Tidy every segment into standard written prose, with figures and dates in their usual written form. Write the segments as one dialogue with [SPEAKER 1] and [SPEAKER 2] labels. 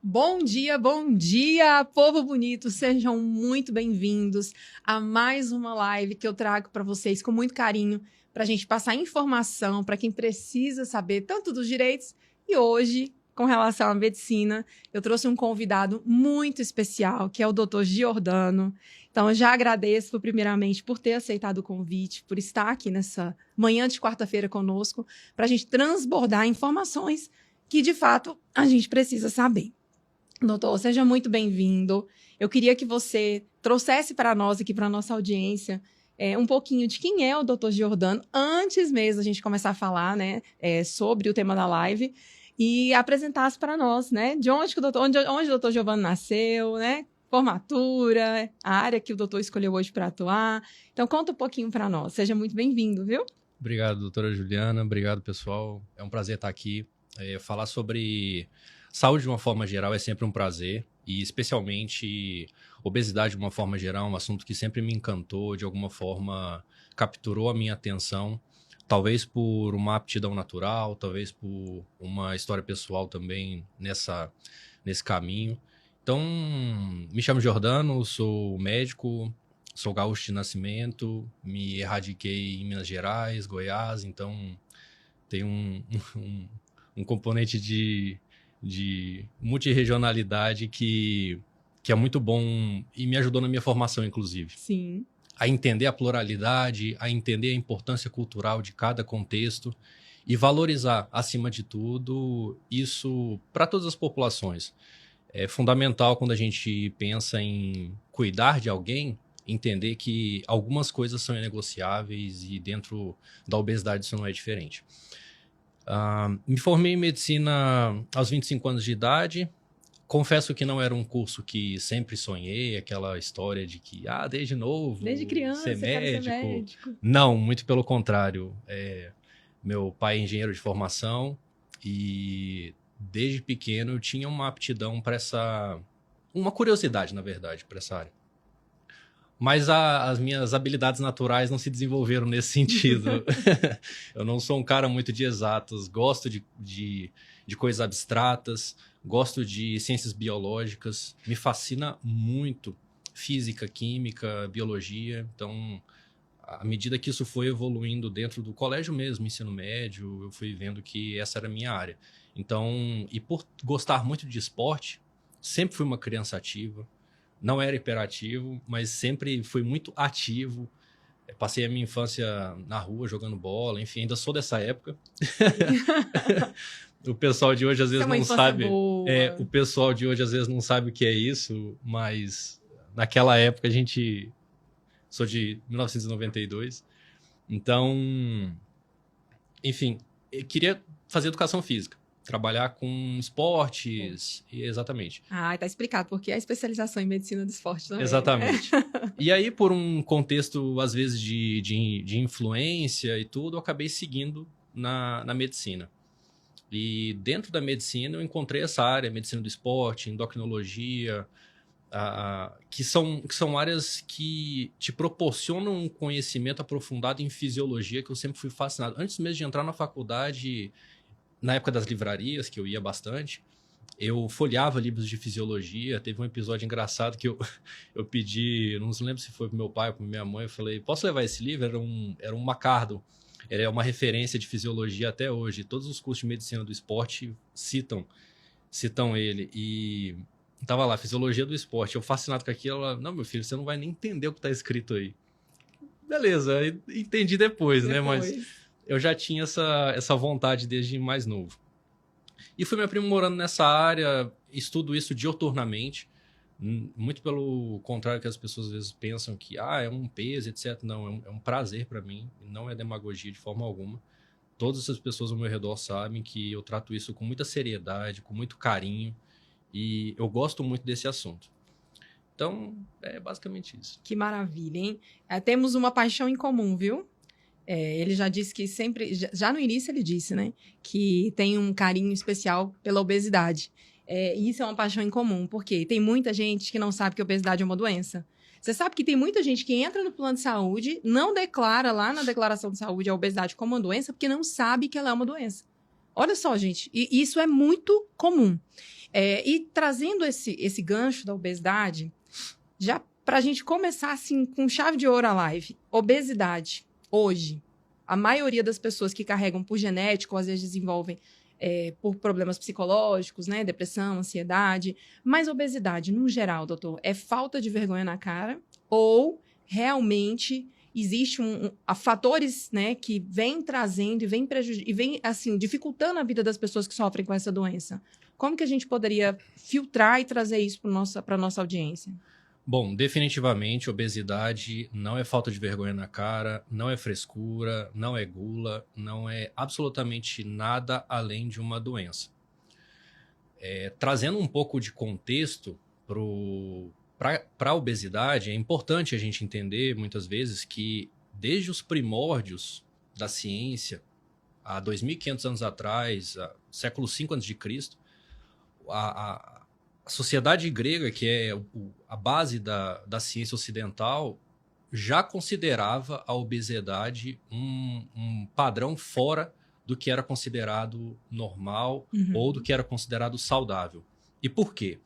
[SPEAKER 1] Bom dia, povo bonito! Sejam muito bem-vindos a mais uma live que eu trago para vocês com muito carinho, para a gente passar informação para quem precisa saber tanto dos direitos. E hoje, com relação à medicina, eu trouxe um convidado muito especial, que é o Dr. Giordano. Então, eu já agradeço, primeiramente, por ter aceitado o convite, por estar aqui nessa manhã de quarta-feira conosco, para a gente transbordar informações que, de fato, a gente precisa saber. Doutor, seja muito bem-vindo. Eu queria que você trouxesse para nós aqui, para a nossa audiência, um pouquinho de quem é o Dr. Giordano, antes mesmo a gente começar a falar, né, sobre o tema da live, e apresentasse para nós, né, de onde o Dr. Giordano nasceu, né, formatura, a área que o doutor escolheu hoje para atuar. Então, conta um pouquinho para nós. Seja muito bem-vindo, viu?
[SPEAKER 2] Obrigado, doutora Juliana. Obrigado, pessoal. É um prazer estar aqui. Falar sobre saúde de uma forma geral é sempre um prazer, e especialmente obesidade de uma forma geral, um assunto que sempre me encantou, de alguma forma capturou a minha atenção, talvez por uma aptidão natural, talvez por uma história pessoal também nesse caminho. Então, me chamo Giordano, sou médico, sou gaúcho de nascimento, me erradiquei em Minas Gerais, Goiás, então tem um componente de multirregionalidade que é muito bom e me ajudou na minha formação, inclusive.
[SPEAKER 1] Sim.
[SPEAKER 2] A entender a pluralidade, a entender a importância cultural de cada contexto e valorizar, acima de tudo, isso para todas as populações. É fundamental quando a gente pensa em cuidar de alguém, entender que algumas coisas são inegociáveis e dentro da obesidade isso não é diferente. Me formei em medicina aos 25 anos de idade. Confesso que não era um curso que sempre sonhei, aquela história de que, desde novo,
[SPEAKER 1] desde criança,
[SPEAKER 2] ser médico.
[SPEAKER 1] Quero ser médico.
[SPEAKER 2] Não, muito pelo contrário. Meu pai é engenheiro de formação e desde pequeno eu tinha uma aptidão para uma curiosidade, na verdade, para essa área. Mas as minhas habilidades naturais não se desenvolveram nesse sentido. Eu não sou um cara muito de exatas, gosto de coisas abstratas, gosto de ciências biológicas, me fascina muito física, química, biologia. Então, à medida que isso foi evoluindo dentro do colégio mesmo, ensino médio, eu fui vendo que essa era a minha área. Então, e por gostar muito de esporte, sempre fui uma criança ativa. Não era hiperativo, mas sempre fui muito ativo. Passei a minha infância na rua jogando bola, enfim, ainda sou dessa época. O pessoal de hoje às vezes não sabe. O pessoal de hoje às vezes não sabe o que é isso, mas naquela época sou de 1992. Então, enfim, eu queria fazer educação física. Trabalhar com esportes, exatamente.
[SPEAKER 1] Tá explicado, porque a especialização em medicina do esporte também.
[SPEAKER 2] Exatamente. E aí, por um contexto, às vezes, de influência e tudo, eu acabei seguindo na medicina. E dentro da medicina, eu encontrei essa área, medicina do esporte, endocrinologia, que são áreas que te proporcionam um conhecimento aprofundado em fisiologia, que eu sempre fui fascinado. Antes mesmo de entrar na faculdade, na época das livrarias, que eu ia bastante, eu folheava livros de fisiologia. Teve um episódio engraçado que eu pedi, não lembro se foi pro meu pai ou pra minha mãe, eu falei, posso levar esse livro? Era um Macardo, ele é uma referência de fisiologia até hoje. Todos os cursos de medicina do esporte citam ele. E tava lá, fisiologia do esporte. Eu fascinado com aquilo, ela, não, meu filho, você não vai nem entender o que tá escrito aí. Beleza, entendi depois, né? Mas eu já tinha essa vontade desde mais novo. E fui me aprimorando nessa área, estudo isso diuturnamente, muito pelo contrário que as pessoas às vezes pensam que é um peso, etc. Não, é um prazer para mim, não é demagogia de forma alguma. Todas essas pessoas ao meu redor sabem que eu trato isso com muita seriedade, com muito carinho, e eu gosto muito desse assunto. Então, é basicamente isso.
[SPEAKER 1] Que maravilha, hein? Temos uma paixão em comum, viu? Ele já disse que sempre, já no início ele disse, né, que tem um carinho especial pela obesidade. E isso é uma paixão em comum, porque tem muita gente que não sabe que a obesidade é uma doença. Você sabe que tem muita gente que entra no plano de saúde, não declara lá na declaração de saúde a obesidade como uma doença, porque não sabe que ela é uma doença. Olha só, gente, e isso é muito comum. E trazendo esse gancho da obesidade, já para a gente começar assim com chave de ouro a live, obesidade, hoje, a maioria das pessoas que carregam por genética, ou às vezes desenvolvem por problemas psicológicos, né, depressão, ansiedade, mas obesidade, no geral, doutor, é falta de vergonha na cara ou realmente existe fatores, né, que vêm trazendo e vem assim, dificultando a vida das pessoas que sofrem com essa doença? Como que a gente poderia filtrar e trazer isso para a nossa audiência?
[SPEAKER 2] Bom, definitivamente, obesidade não é falta de vergonha na cara, não é frescura, não é gula, não é absolutamente nada além de uma doença. Trazendo um pouco de contexto para a obesidade, é importante a gente entender, muitas vezes, que desde os primórdios da ciência, há 2.500 anos atrás, século V a.C., a sociedade grega, que é a base da ciência ocidental, já considerava a obesidade um padrão fora do que era considerado normal ou do que era considerado saudável. E por quê?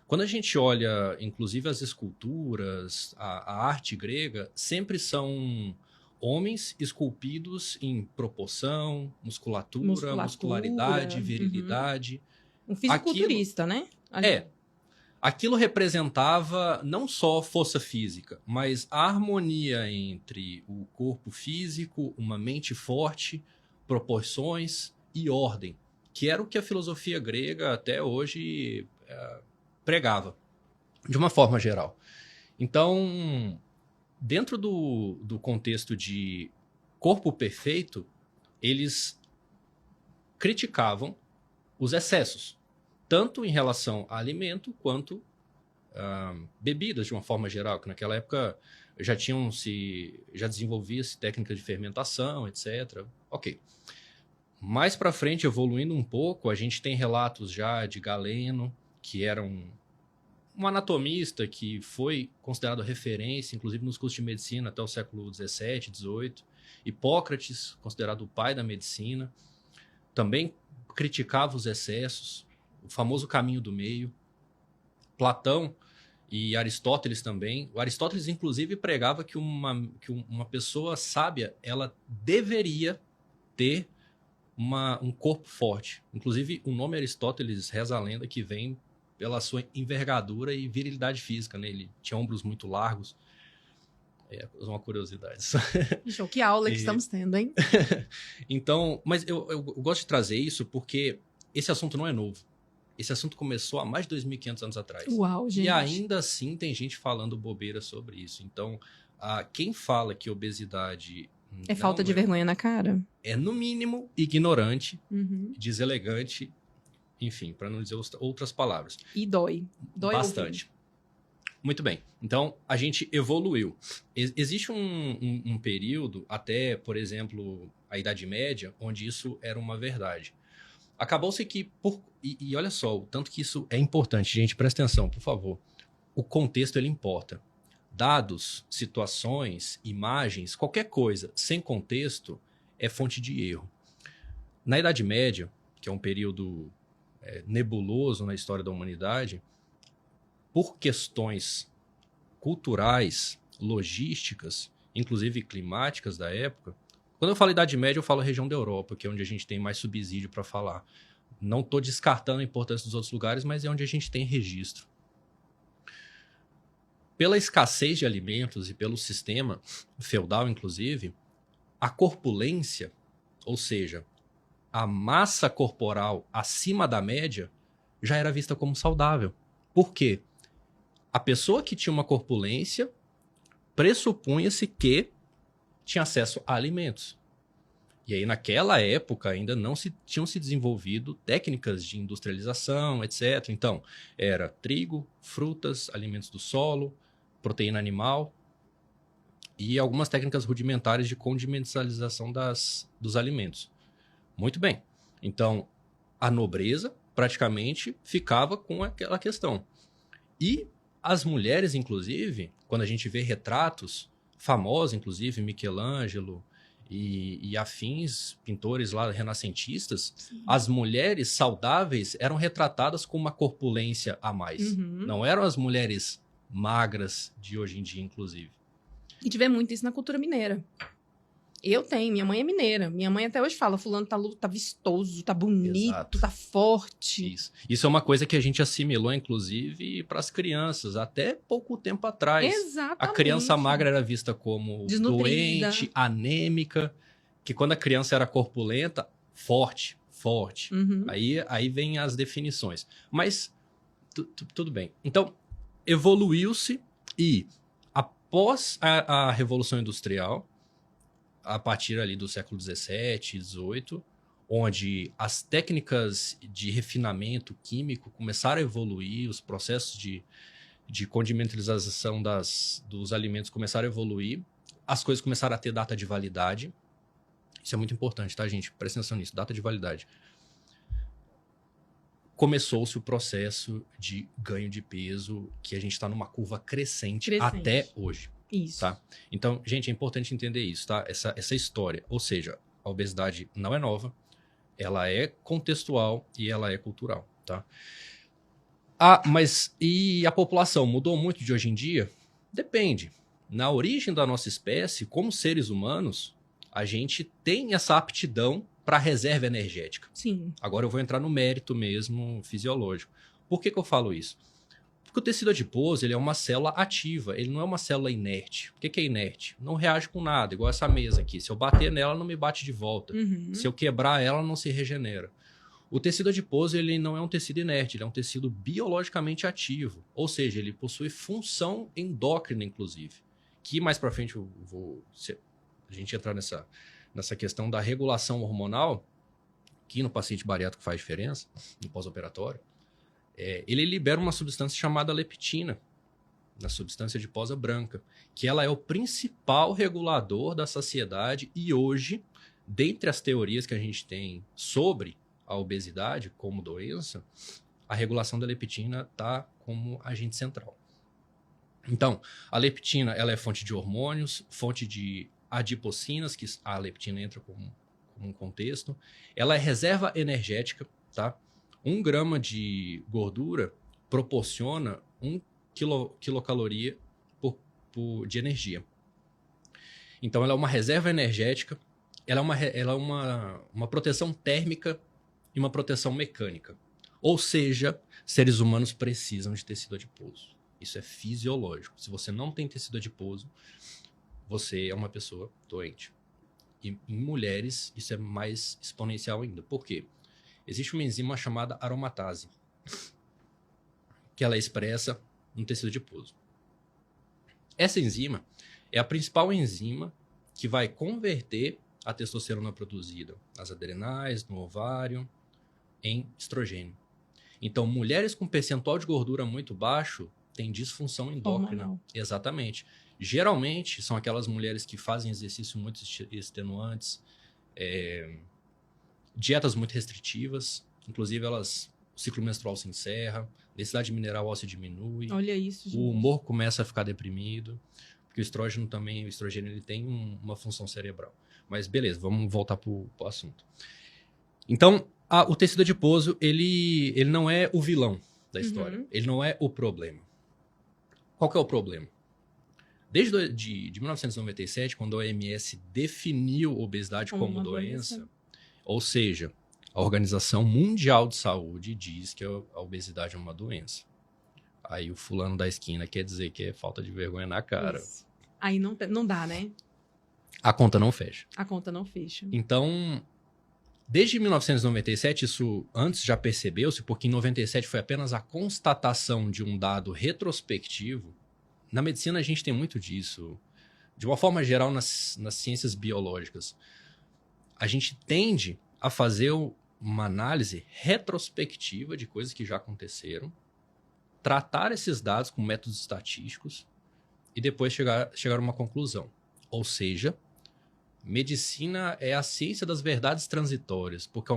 [SPEAKER 2] Quando a gente olha, inclusive, as esculturas, a arte grega, sempre são homens esculpidos em proporção, muscularidade, virilidade.
[SPEAKER 1] Um fisiculturista, né?
[SPEAKER 2] Aquilo representava não só força física, mas a harmonia entre o corpo físico, uma mente forte, proporções e ordem, que era o que a filosofia grega até hoje pregava, de uma forma geral. Então, dentro do contexto de corpo perfeito, eles criticavam os excessos, tanto em relação a alimento quanto bebidas, de uma forma geral, que naquela época já desenvolvia-se técnicas de fermentação, etc. Ok. Mais para frente, evoluindo um pouco, a gente tem relatos já de Galeno, que era um anatomista que foi considerado referência, inclusive nos cursos de medicina até o século XVII, XVIII. Hipócrates, considerado o pai da medicina, também criticava os excessos, o famoso caminho do meio. Platão e Aristóteles também. O Aristóteles, inclusive, pregava que uma pessoa sábia, ela deveria ter um corpo forte. Inclusive, o nome Aristóteles reza a lenda que vem pela sua envergadura e virilidade física, né? Ele tinha ombros muito largos. É uma curiosidade.
[SPEAKER 1] Show, que aula que estamos tendo, hein?
[SPEAKER 2] Então, mas eu gosto de trazer isso porque esse assunto não é novo. Esse assunto começou há mais de 2.500 anos atrás.
[SPEAKER 1] Uau, gente.
[SPEAKER 2] E ainda assim tem gente falando bobeira sobre isso. Então, quem fala que obesidade...
[SPEAKER 1] É falta de vergonha na cara?
[SPEAKER 2] É, no mínimo, ignorante, deselegante, enfim, para não dizer outras palavras.
[SPEAKER 1] E dói. Dói
[SPEAKER 2] bastante. Ouvindo. Muito bem. Então, a gente evoluiu. Existe um período, até, por exemplo, a Idade Média, onde isso era uma verdade. Acabou-se que... E olha só, o tanto que isso é importante. Gente, presta atenção, por favor. O contexto, ele importa. Dados, situações, imagens, qualquer coisa sem contexto é fonte de erro. Na Idade Média, que é um período nebuloso na história da humanidade, por questões culturais, logísticas, inclusive climáticas da época. Quando eu falo Idade Média, eu falo região da Europa, que é onde a gente tem mais subsídio para falar. Não estou descartando a importância dos outros lugares, mas é onde a gente tem registro. Pela escassez de alimentos e pelo sistema feudal, inclusive, a corpulência, ou seja, a massa corporal acima da média, já era vista como saudável. Por quê? A pessoa que tinha uma corpulência pressupunha-se que tinha acesso a alimentos. E aí, naquela época, ainda não tinham se desenvolvido técnicas de industrialização, etc. Então, era trigo, frutas, alimentos do solo, proteína animal e algumas técnicas rudimentares de condimentalização dos alimentos. Muito bem. Então, a nobreza praticamente ficava com aquela questão. E as mulheres, inclusive, quando a gente vê retratos famosos, inclusive Michelangelo e afins, pintores lá renascentistas,
[SPEAKER 1] Sim.
[SPEAKER 2] as mulheres saudáveis eram retratadas com uma corpulência a mais.
[SPEAKER 1] Uhum.
[SPEAKER 2] Não eram as mulheres magras de hoje em dia, inclusive.
[SPEAKER 1] E tiver muito isso na cultura mineira. Eu tenho, minha mãe é mineira. Minha mãe até hoje fala, fulano tá vistoso, tá bonito,
[SPEAKER 2] Exato.
[SPEAKER 1] tá forte.
[SPEAKER 2] Isso é uma coisa que a gente assimilou, inclusive, para as crianças, até pouco tempo atrás.
[SPEAKER 1] Exatamente.
[SPEAKER 2] A criança magra era vista como
[SPEAKER 1] Desnutrida.
[SPEAKER 2] doente, anêmica, que quando a criança era corpulenta, forte.
[SPEAKER 1] Uhum.
[SPEAKER 2] Aí vem as definições. Mas tudo bem. Então, evoluiu-se e após a Revolução Industrial, a partir ali do século XVII, XVIII, onde as técnicas de refinamento químico começaram a evoluir, os processos de condimentalização dos alimentos começaram a evoluir, as coisas começaram a ter data de validade. Isso é muito importante, tá, gente? Presta atenção nisso, data de validade. Começou-se o processo de ganho de peso, que a gente está numa curva crescente até hoje.
[SPEAKER 1] Isso.
[SPEAKER 2] Tá? Então, gente, é importante entender isso, tá? Essa história. Ou seja, a obesidade não é nova, ela é contextual e ela é cultural, tá? Mas e a população mudou muito de hoje em dia? Depende. Na origem da nossa espécie, como seres humanos, a gente tem essa aptidão para reserva energética.
[SPEAKER 1] Sim.
[SPEAKER 2] Agora eu vou entrar no mérito mesmo fisiológico. Por que eu falo isso? Porque o tecido adiposo ele é uma célula ativa, ele não é uma célula inerte. O que é inerte? Não reage com nada, igual essa mesa aqui. Se eu bater nela, não me bate de volta.
[SPEAKER 1] Uhum.
[SPEAKER 2] Se eu quebrar ela, não se regenera. O tecido adiposo ele não é um tecido inerte, ele é um tecido biologicamente ativo. Ou seja, ele possui função endócrina, inclusive. Que mais para frente se a gente entrar nessa questão da regulação hormonal, que no paciente bariátrico faz diferença, no pós-operatório, ele libera uma substância chamada leptina, na substância adiposa branca, que ela é o principal regulador da saciedade e hoje, dentre as teorias que a gente tem sobre a obesidade como doença, a regulação da leptina está como agente central. Então, a leptina ela é fonte de hormônios, fonte de adipocinas, que a leptina entra como um contexto. Ela é reserva energética, tá? 1 grama de gordura proporciona 1 quilocaloria de energia. Então, ela é uma reserva energética, ela é uma proteção térmica e uma proteção mecânica. Ou seja, seres humanos precisam de tecido adiposo. Isso é fisiológico. Se você não tem tecido adiposo, você é uma pessoa doente. E em mulheres, isso é mais exponencial ainda. Por quê? Existe uma enzima chamada aromatase, que ela é expressa no tecido adiposo. Essa enzima é a principal enzima que vai converter a testosterona produzida nas adrenais, no ovário, em estrogênio. Então, mulheres com percentual de gordura muito baixo têm disfunção endócrina.
[SPEAKER 1] Hormonal.
[SPEAKER 2] Exatamente. Geralmente, são aquelas mulheres que fazem exercícios muito extenuantes, dietas muito restritivas, inclusive o ciclo menstrual se encerra, a densidade mineral óssea diminui,
[SPEAKER 1] Olha isso, gente.
[SPEAKER 2] o humor começa a ficar deprimido, porque o estrogênio ele tem uma função cerebral. Mas beleza, vamos voltar para o assunto. Então, o tecido adiposo, ele não é o vilão da história, ele não é o problema. Qual que é o problema? Desde de 1997, quando a OMS definiu obesidade como doença, ou seja, a Organização Mundial de Saúde diz que a obesidade é uma doença. Aí o fulano da esquina quer dizer que é falta de vergonha na cara.
[SPEAKER 1] Isso. Aí não dá, né?
[SPEAKER 2] A conta não fecha.
[SPEAKER 1] A conta não fecha.
[SPEAKER 2] Então, desde 1997, isso antes já percebeu-se, porque em 97 foi apenas a constatação de um dado retrospectivo. Na medicina a gente tem muito disso. De uma forma geral, nas ciências biológicas, a gente tende a fazer uma análise retrospectiva de coisas que já aconteceram, tratar esses dados com métodos estatísticos e depois chegar a uma conclusão. Ou seja, medicina é a ciência das verdades transitórias. Porque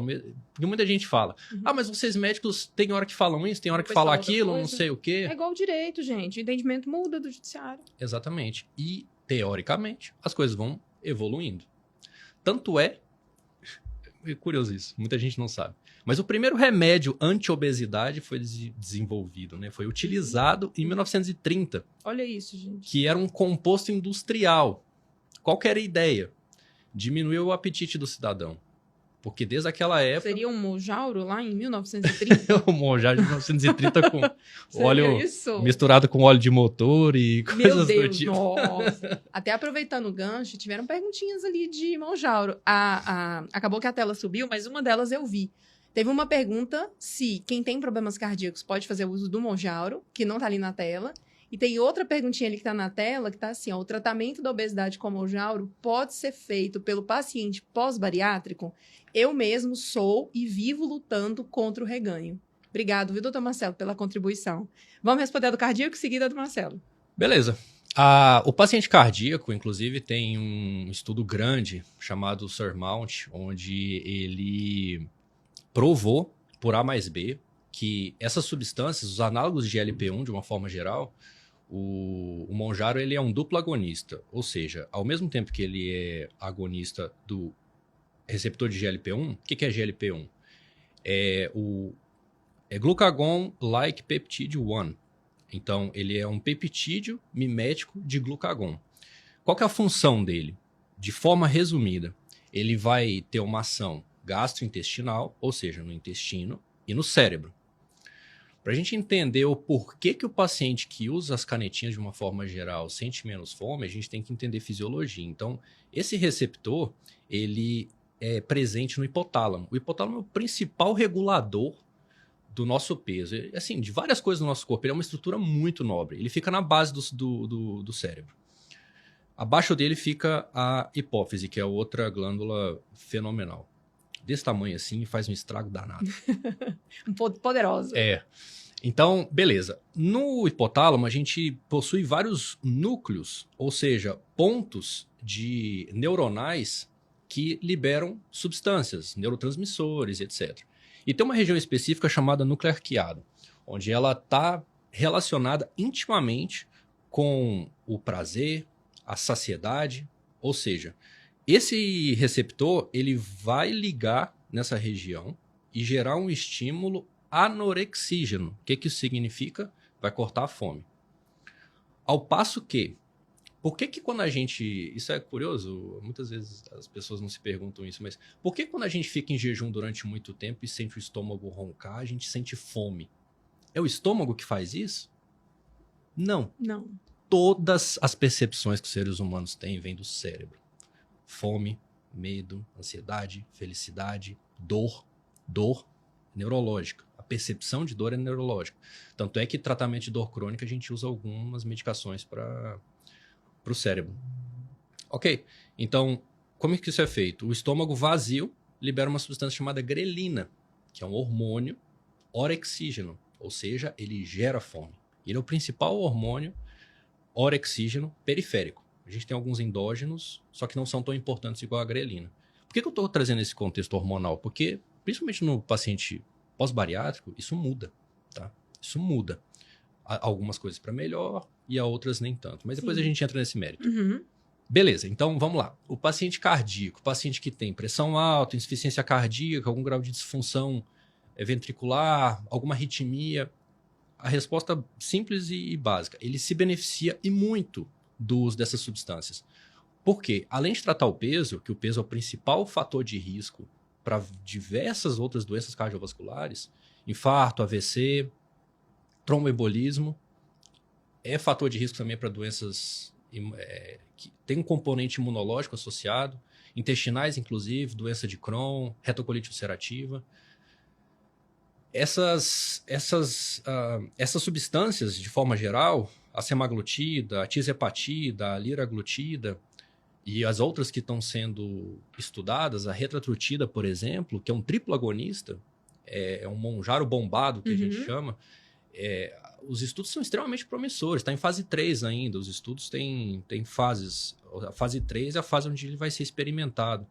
[SPEAKER 2] muita gente fala, mas vocês médicos têm hora que falam isso, tem hora que falam aquilo, não sei o quê.
[SPEAKER 1] É igual o direito, gente. O entendimento muda do judiciário.
[SPEAKER 2] Exatamente. E, teoricamente, as coisas vão evoluindo. Tanto é curioso isso, muita gente não sabe. Mas o primeiro remédio anti-obesidade foi desenvolvido, né? Foi utilizado em 1930.
[SPEAKER 1] Olha isso, gente.
[SPEAKER 2] Que era um composto industrial. Qual que era a ideia? Diminuir o apetite do cidadão. Porque desde aquela época...
[SPEAKER 1] Seria um Mounjaro lá em 1930?
[SPEAKER 2] O Mounjaro de 1930 com óleo
[SPEAKER 1] isso?
[SPEAKER 2] Misturado com óleo de motor e coisas
[SPEAKER 1] Meu Deus,
[SPEAKER 2] do tipo.
[SPEAKER 1] nossa. Até aproveitando o gancho, tiveram perguntinhas ali de Mounjaro. Acabou que a tela subiu, mas uma delas eu vi. Teve uma pergunta se quem tem problemas cardíacos pode fazer uso do Mounjaro, que não tá ali na tela. E tem outra perguntinha ali que tá na tela, que tá assim, ó, o tratamento da obesidade com Mounjaro pode ser feito pelo paciente pós-bariátrico? Eu mesmo sou e vivo lutando contra o reganho. Obrigado, viu, doutor Marcelo, pela contribuição. Vamos responder a do cardíaco, seguida do Marcelo.
[SPEAKER 2] Beleza. O paciente cardíaco, inclusive, tem um estudo grande chamado SURMOUNT, onde ele provou, por A mais B, que essas substâncias, os análogos de GLP-1, de uma forma geral, o Mounjaro ele é um duplo agonista. Ou seja, ao mesmo tempo que ele é agonista do receptor de GLP-1, o que é GLP-1? É glucagon-like peptide 1. Então, ele é um peptídeo mimético de glucagon. Qual que é a função dele? De forma resumida, ele vai ter uma ação gastrointestinal, ou seja, no intestino e no cérebro. Para a gente entender o porquê que o paciente que usa as canetinhas de uma forma geral sente menos fome, a gente tem que entender fisiologia. Então, esse receptor, ele é presente no hipotálamo. O hipotálamo é o principal regulador do nosso peso. Assim, de várias coisas no nosso corpo. Ele é uma estrutura muito nobre. Ele fica na base do cérebro. Abaixo dele fica a hipófise, que é outra glândula fenomenal. Desse tamanho assim, faz um estrago danado.
[SPEAKER 1] Poderosa.
[SPEAKER 2] Então, beleza. No hipotálamo, a gente possui vários núcleos, ou seja, pontos de neuronais que liberam substâncias, neurotransmissores, etc. E tem uma região específica chamada núcleo arqueado, onde ela está relacionada intimamente com o prazer, a saciedade, ou seja, esse receptor ele vai ligar nessa região e gerar um estímulo anorexígeno. O que isso significa? Vai cortar a fome. Ao passo que, por que quando a gente... Isso é curioso, muitas vezes as pessoas não se perguntam isso, mas por que quando a gente fica em jejum durante muito tempo e sente o estômago roncar, a gente sente fome? É o estômago que faz isso? Não.
[SPEAKER 1] Não.
[SPEAKER 2] Todas as percepções que os seres humanos têm vêm do cérebro. Fome, medo, ansiedade, felicidade, dor neurológica. A percepção de dor é neurológica. Tanto é que tratamento de dor crônica a gente usa algumas medicações para o cérebro. Ok, então como é que isso é feito? O estômago vazio libera uma substância chamada grelina, que é um hormônio orexígeno, ou seja, ele gera fome. Ele é o principal hormônio orexígeno periférico. A gente tem alguns endógenos, só que não são tão importantes igual a grelina. Por que eu estou trazendo esse contexto hormonal? Porque, principalmente no paciente pós-bariátrico, isso muda, tá? Isso muda. Há algumas coisas para melhor e há outras nem tanto. Mas depois a gente entra nesse mérito.
[SPEAKER 1] Uhum.
[SPEAKER 2] Beleza, então vamos lá. O paciente cardíaco, o paciente que tem pressão alta, insuficiência cardíaca, algum grau de disfunção ventricular, alguma arritmia, a resposta simples e básica. Ele se beneficia e muito do uso dessas substâncias. Por quê? Além de tratar o peso, que o peso é o principal fator de risco para diversas outras doenças cardiovasculares, infarto, AVC, tromboembolismo, é fator de risco também para doenças que tem um componente imunológico associado, intestinais inclusive, doença de Crohn, retocolite ulcerativa. Essas substâncias, de forma geral, a semaglutida, a tisepatida, a liraglutida e as outras que estão sendo estudadas, a retatrutida, por exemplo, que é um triplo agonista, é um Mounjaro bombado, que a gente chama, os estudos são extremamente promissores, está em fase 3 ainda, os estudos têm fases, a fase 3 é a fase onde ele vai ser experimentado.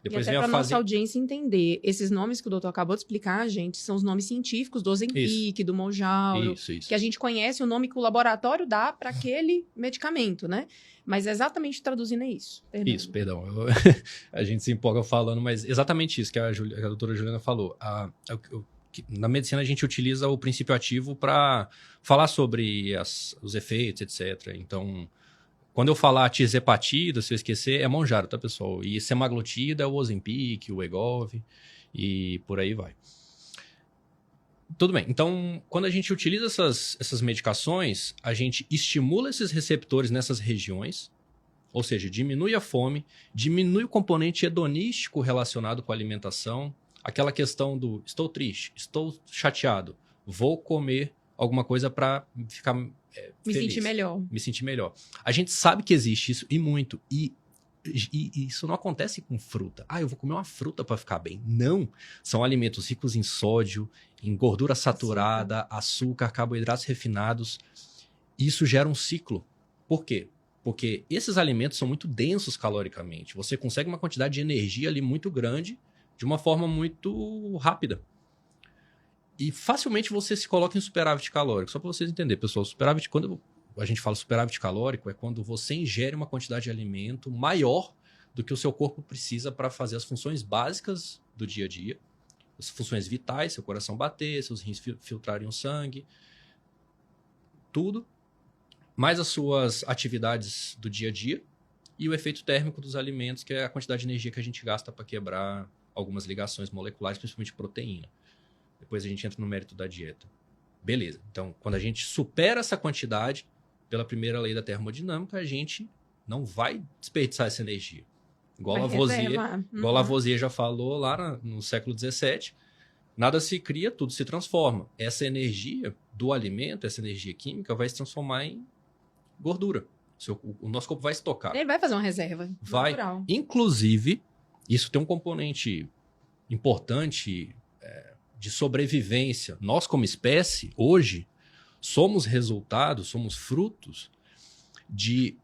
[SPEAKER 2] Depois
[SPEAKER 1] e até
[SPEAKER 2] vem a
[SPEAKER 1] para
[SPEAKER 2] fase...
[SPEAKER 1] nossa audiência entender, esses nomes que o doutor acabou de explicar, gente, são os nomes científicos do Ozempic, do Mounjaro,
[SPEAKER 2] Isso.
[SPEAKER 1] que a gente conhece o nome que o laboratório dá para aquele medicamento, né? Mas exatamente traduzindo é isso. Perdão.
[SPEAKER 2] Isso, perdão. A gente se empolga falando, mas exatamente isso que a doutora Juliana falou. Na medicina, a gente utiliza o princípio ativo para falar sobre os efeitos, etc. Então, quando eu falar tirzepatida, se eu esquecer, é Mounjaro, tá, pessoal? E semaglutida é o Ozempic, o Wegovy e por aí vai. Tudo bem. Então, quando a gente utiliza essas medicações, a gente estimula esses receptores nessas regiões, ou seja, diminui a fome, diminui o componente hedonístico relacionado com a alimentação, aquela questão do estou triste, estou chateado, vou comer alguma coisa para ficar feliz. Me sentir melhor. A gente sabe que existe isso e muito. E isso não acontece com fruta. Eu vou comer uma fruta para ficar bem. Não. São alimentos ricos em sódio, em gordura saturada, açúcar, carboidratos refinados. Isso gera um ciclo. Por quê? Porque esses alimentos são muito densos caloricamente. Você consegue uma quantidade de energia ali muito grande de uma forma muito rápida. E facilmente você se coloca em superávit calórico. Só para vocês entenderem, pessoal, superávit, quando a gente fala superávit calórico, é quando você ingere uma quantidade de alimento maior do que o seu corpo precisa para fazer as funções básicas do dia a dia, as funções vitais, seu coração bater, seus rins filtrarem o sangue, tudo, mais as suas atividades do dia a dia e o efeito térmico dos alimentos, que é a quantidade de energia que a gente gasta para quebrar algumas ligações moleculares, principalmente proteína. Depois a gente entra no mérito da dieta. Beleza. Então, quando a gente supera essa quantidade, pela primeira lei da termodinâmica, a gente não vai desperdiçar essa energia. Igual Lavoisier já falou lá no século XVII, nada se cria, tudo se transforma. Essa energia do alimento, essa energia química, vai se transformar em gordura. O nosso corpo vai estocar.
[SPEAKER 1] Ele vai fazer uma reserva natural.
[SPEAKER 2] Inclusive, isso tem um componente importante de sobrevivência. Nós, como espécie, hoje, somos frutos de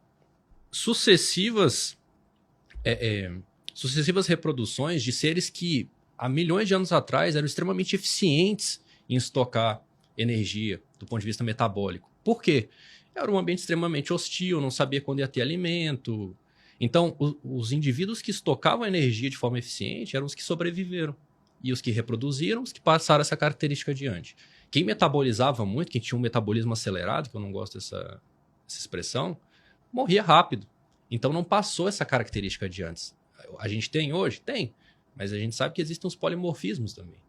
[SPEAKER 2] sucessivas reproduções de seres que, há milhões de anos atrás, eram extremamente eficientes em estocar energia do ponto de vista metabólico. Por quê? Era um ambiente extremamente hostil, não sabia quando ia ter alimento. Então, os indivíduos que estocavam energia de forma eficiente eram os que sobreviveram. E os que reproduziram, os que passaram essa característica adiante. Quem metabolizava muito, quem tinha um metabolismo acelerado, que eu não gosto dessa expressão, morria rápido. Então não passou essa característica adiante. A gente tem hoje? Tem. Mas a gente sabe que existem os polimorfismos também.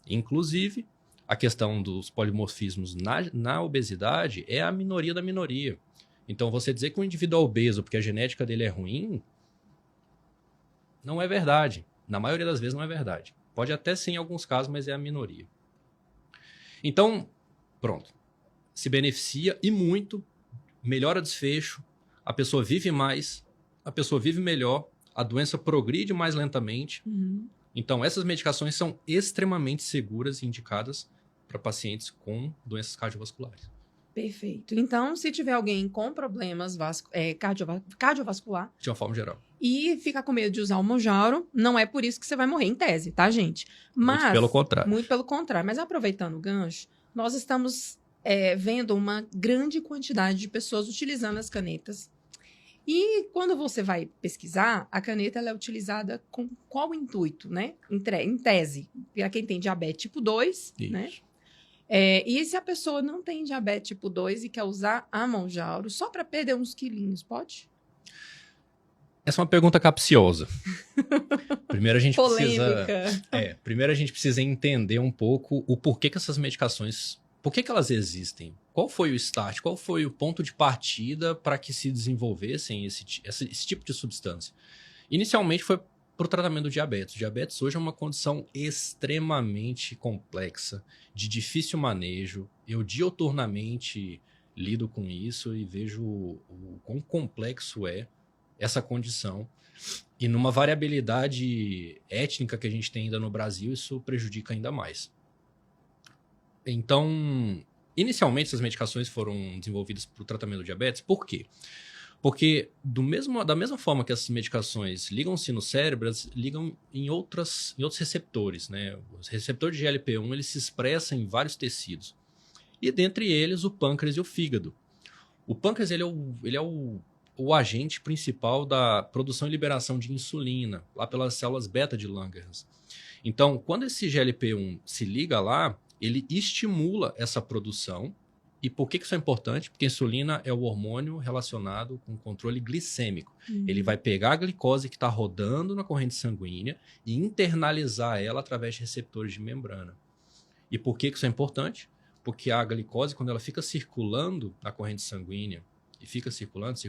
[SPEAKER 2] Inclusive, a questão dos polimorfismos na obesidade é a minoria da minoria. Então você dizer que um indivíduo é obeso porque a genética dele é ruim, não é verdade. Na maioria das vezes não é verdade. Pode até ser em alguns casos, mas é a minoria. Então, pronto. Se beneficia e muito, melhora desfecho, a pessoa vive mais, a pessoa vive melhor, a doença progride mais lentamente. Então, essas medicações são extremamente seguras e indicadas para pacientes com doenças cardiovasculares.
[SPEAKER 1] Perfeito. Então, se tiver alguém com problemas cardiovascular...
[SPEAKER 2] De uma forma geral.
[SPEAKER 1] E fica com medo de usar o Mounjaro, não é por isso que você vai morrer em tese, tá, gente?
[SPEAKER 2] Mas, muito pelo contrário.
[SPEAKER 1] Muito pelo contrário. Mas aproveitando o gancho, nós estamos vendo uma grande quantidade de pessoas utilizando as canetas. E quando você vai pesquisar, a caneta ela é utilizada com qual intuito, né? Em tese, para quem tem diabetes tipo 2,
[SPEAKER 2] isso.
[SPEAKER 1] Né? E se a pessoa não tem diabetes tipo 2 e quer usar a Mounjaro só para perder uns quilinhos, pode?
[SPEAKER 2] Essa é uma pergunta capciosa. Primeiro a gente
[SPEAKER 1] polêmica.
[SPEAKER 2] Primeiro a gente precisa entender um pouco o porquê que essas medicações, por que elas existem? Qual foi o start? Qual foi o ponto de partida para que se desenvolvessem esse tipo de substância? Inicialmente foi para o tratamento do diabetes. O diabetes hoje é uma condição extremamente complexa, de difícil manejo. Eu diuturnamente lido com isso e vejo o quão complexo é essa condição. E numa variabilidade étnica que a gente tem ainda no Brasil, isso prejudica ainda mais. Então, inicialmente essas medicações foram desenvolvidas para o tratamento do diabetes. Por quê? Porque da mesma forma que essas medicações ligam-se no cérebro, elas ligam em outros receptores, né? Os receptores de GLP-1 eles se expressam em vários tecidos. E dentre eles o pâncreas e o fígado. O pâncreas ele é o agente principal da produção e liberação de insulina, lá pelas células beta de Langerhans. Então, quando esse GLP-1 se liga lá, ele estimula essa produção. E por que isso é importante? Porque a insulina é o hormônio relacionado com o controle glicêmico. Ele vai pegar a glicose que está rodando na corrente sanguínea e internalizar ela através de receptores de membrana. E por que isso é importante? Porque a glicose, quando ela fica circulando na corrente sanguínea e fica circulando,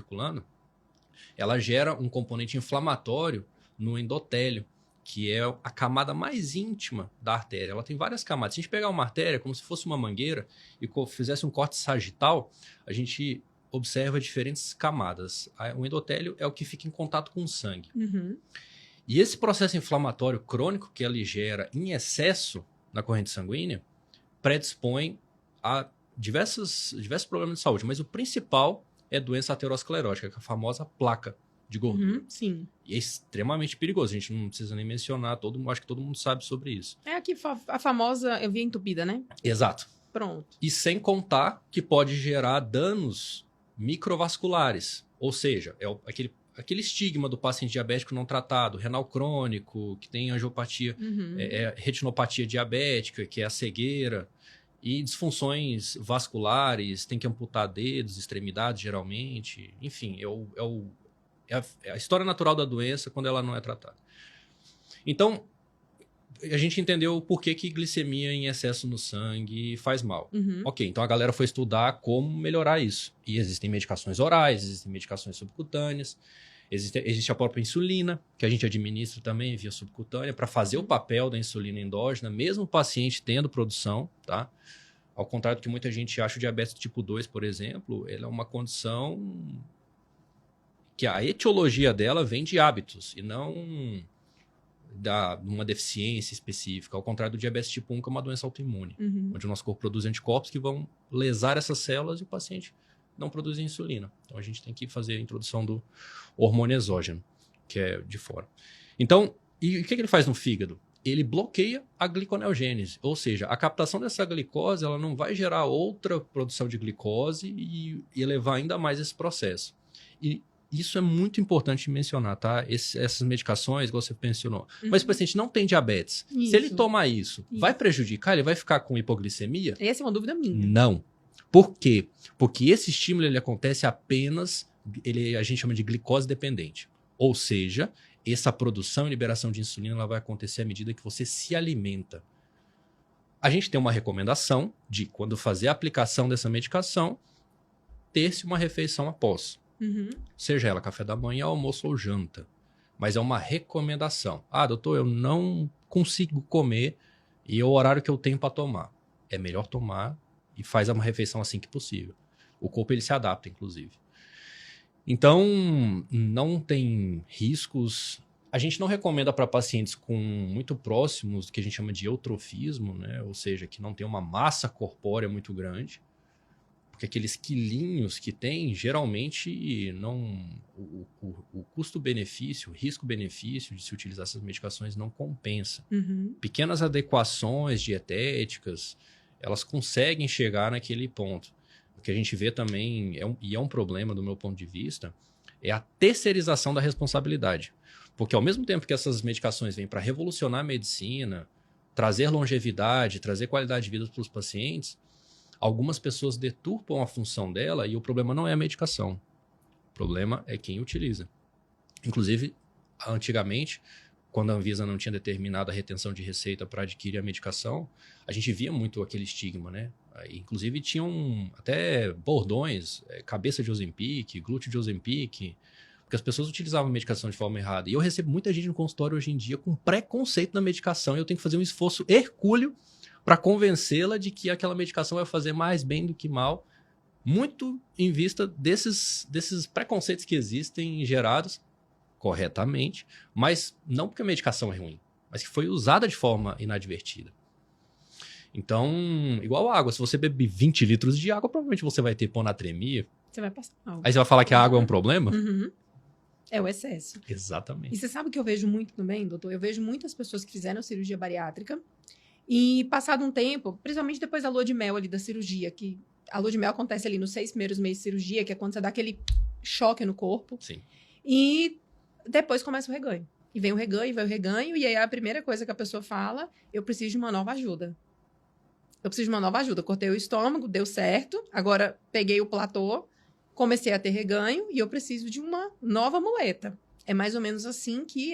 [SPEAKER 2] ela gera um componente inflamatório no endotélio, que é a camada mais íntima da artéria. Ela tem várias camadas. Se a gente pegar uma artéria como se fosse uma mangueira e fizesse um corte sagital, a gente observa diferentes camadas. O endotélio é o que fica em contato com o sangue. E esse processo inflamatório crônico que ele gera em excesso na corrente sanguínea predispõe a diversos problemas de saúde. Mas o principal é doença aterosclerótica, que é a famosa placa de gordura.
[SPEAKER 1] Sim.
[SPEAKER 2] E é extremamente perigoso. A gente não precisa nem mencionar. Acho que todo mundo sabe sobre isso.
[SPEAKER 1] É aqui a famosa via entupida, né?
[SPEAKER 2] Exato.
[SPEAKER 1] Pronto.
[SPEAKER 2] E sem contar que pode gerar danos microvasculares. Ou seja, é aquele estigma do paciente diabético não tratado, renal crônico, que tem angiopatia, retinopatia diabética, que é a cegueira, e disfunções vasculares, tem que amputar dedos, extremidades, geralmente. Enfim, é a história natural da doença quando ela não é tratada. Então, a gente entendeu o porquê que glicemia em excesso no sangue faz mal. Ok, então a galera foi estudar como melhorar isso. E existem medicações orais, existem medicações subcutâneas, existe a própria insulina, que a gente administra também via subcutânea, para fazer o papel da insulina endógena, mesmo o paciente tendo produção, tá? Ao contrário do que muita gente acha, o diabetes tipo 2, por exemplo, ele é uma condição que a etiologia dela vem de hábitos e não de uma deficiência específica. Ao contrário do diabetes tipo 1, que é uma doença autoimune, onde o nosso corpo produz anticorpos que vão lesar essas células e o paciente não produz insulina. Então, a gente tem que fazer a introdução do hormônio exógeno, que é de fora. Então, e o que ele faz no fígado? Ele bloqueia a gliconeogênese, ou seja, a captação dessa glicose ela não vai gerar outra produção de glicose e elevar ainda mais esse processo. E isso é muito importante mencionar, tá? Essas medicações, igual você mencionou. Mas o paciente não tem diabetes.
[SPEAKER 1] Isso.
[SPEAKER 2] Se ele tomar isso, vai prejudicar? Ele vai ficar com hipoglicemia?
[SPEAKER 1] Essa é uma dúvida minha.
[SPEAKER 2] Não. Por quê? Porque esse estímulo ele acontece apenas, a gente chama de glicose dependente. Ou seja, essa produção e liberação de insulina ela vai acontecer à medida que você se alimenta. A gente tem uma recomendação de, quando fazer a aplicação dessa medicação, ter-se uma refeição após. Seja ela café da manhã, almoço ou janta. Mas é uma recomendação. Ah, doutor, eu não consigo comer e é o horário que eu tenho para tomar. É melhor tomar e faz uma refeição assim que possível. O corpo ele se adapta, inclusive. Então, não tem riscos. A gente não recomenda para pacientes muito próximos do que a gente chama de eutrofismo, né? Ou seja, que não tem uma massa corpórea muito grande. Porque aqueles quilinhos que tem, geralmente, não, o custo-benefício, o risco-benefício de se utilizar essas medicações não compensa. Pequenas adequações dietéticas, elas conseguem chegar naquele ponto. O que a gente vê também, e é um problema do meu ponto de vista, é a terceirização da responsabilidade. Porque ao mesmo tempo que essas medicações vêm para revolucionar a medicina, trazer longevidade, trazer qualidade de vida para os pacientes, algumas pessoas deturpam a função dela e o problema não é a medicação. O problema é quem utiliza. Inclusive, antigamente, quando a Anvisa não tinha determinado a retenção de receita para adquirir a medicação, a gente via muito aquele estigma, né? Inclusive, tinham até bordões, cabeça de Ozempic, glúteo de Ozempic, porque as pessoas utilizavam a medicação de forma errada. E eu recebo muita gente no consultório hoje em dia com preconceito na medicação e eu tenho que fazer um esforço hercúleo para convencê-la de que aquela medicação vai fazer mais bem do que mal, muito em vista desses preconceitos que existem gerados corretamente, mas não porque a medicação é ruim, mas que foi usada de forma inadvertida. Então, igual a água, se você beber 20 litros de água, provavelmente você vai ter hiponatremia,
[SPEAKER 1] você vai passar mal.
[SPEAKER 2] Aí você vai falar que a água é um problema?
[SPEAKER 1] Uhum. É o excesso.
[SPEAKER 2] Exatamente.
[SPEAKER 1] E você sabe o que eu vejo muito também, doutor? Eu vejo muitas pessoas que fizeram cirurgia bariátrica e passado um tempo, principalmente depois da lua de mel ali da cirurgia, que a lua de mel acontece ali nos 6 primeiros meses de cirurgia, que é quando você dá aquele choque no corpo.
[SPEAKER 2] Sim.
[SPEAKER 1] E depois começa o reganho. E vem o reganho, e aí a primeira coisa que a pessoa fala, eu preciso de uma nova ajuda. Eu preciso de uma nova ajuda. Cortei o estômago, deu certo, agora peguei o platô, comecei a ter reganho e eu preciso de uma nova muleta. É mais ou menos assim que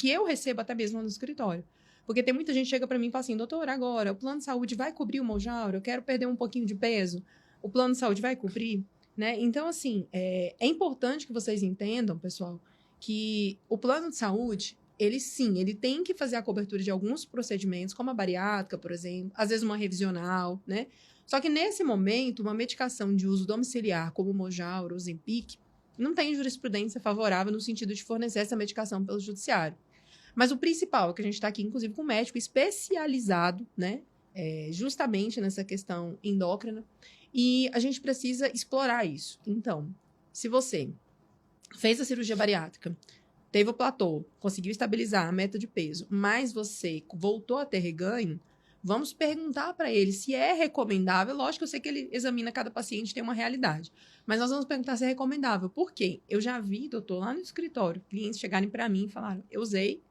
[SPEAKER 1] eu recebo até mesmo no escritório. Porque tem muita gente que chega para mim e fala assim, doutor, agora o plano de saúde vai cobrir o Mounjaro? Eu quero perder um pouquinho de peso. O plano de saúde vai cobrir? Né? Então, assim, é importante que vocês entendam, pessoal, que o plano de saúde, ele tem que fazer a cobertura de alguns procedimentos, como a bariátrica, por exemplo, às vezes uma revisional, né? Só que nesse momento, uma medicação de uso domiciliar, como o Mounjaro, o Ozempic, não tem jurisprudência favorável no sentido de fornecer essa medicação pelo judiciário. Mas o principal é que a gente está aqui, inclusive, com um médico especializado, né? Justamente nessa questão endócrina. E a gente precisa explorar isso. Então, se você fez a cirurgia bariátrica, teve o platô, conseguiu estabilizar a meta de peso, mas você voltou a ter reganho, vamos perguntar para ele se é recomendável. Lógico, eu sei que ele examina cada paciente, tem uma realidade. Mas nós vamos perguntar se é recomendável. Por quê? Eu já vi, doutor, lá no escritório, clientes chegarem para mim e falaram, eu usei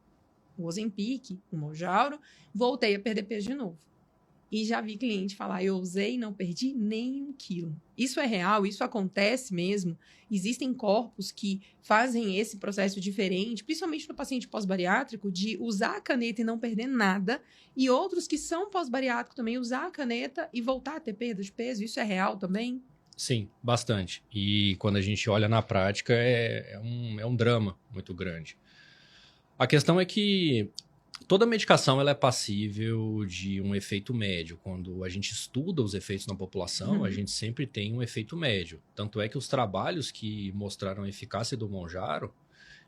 [SPEAKER 1] o Ozempic, o Mounjaro, voltei a perder peso de novo. E já vi cliente falar, eu usei e não perdi nem 1 quilo. Isso é real, isso acontece mesmo. Existem corpos que fazem esse processo diferente, principalmente no paciente pós-bariátrico, de usar a caneta e não perder nada, e outros que são pós-bariátricos também, usar a caneta e voltar a ter perda de peso. Isso é real também?
[SPEAKER 2] Sim, bastante. E quando a gente olha na prática, é um drama muito grande. A questão é que toda medicação ela é passível de um efeito médio. Quando a gente estuda os efeitos na população, a gente sempre tem um efeito médio. Tanto é que os trabalhos que mostraram a eficácia do Mounjaro,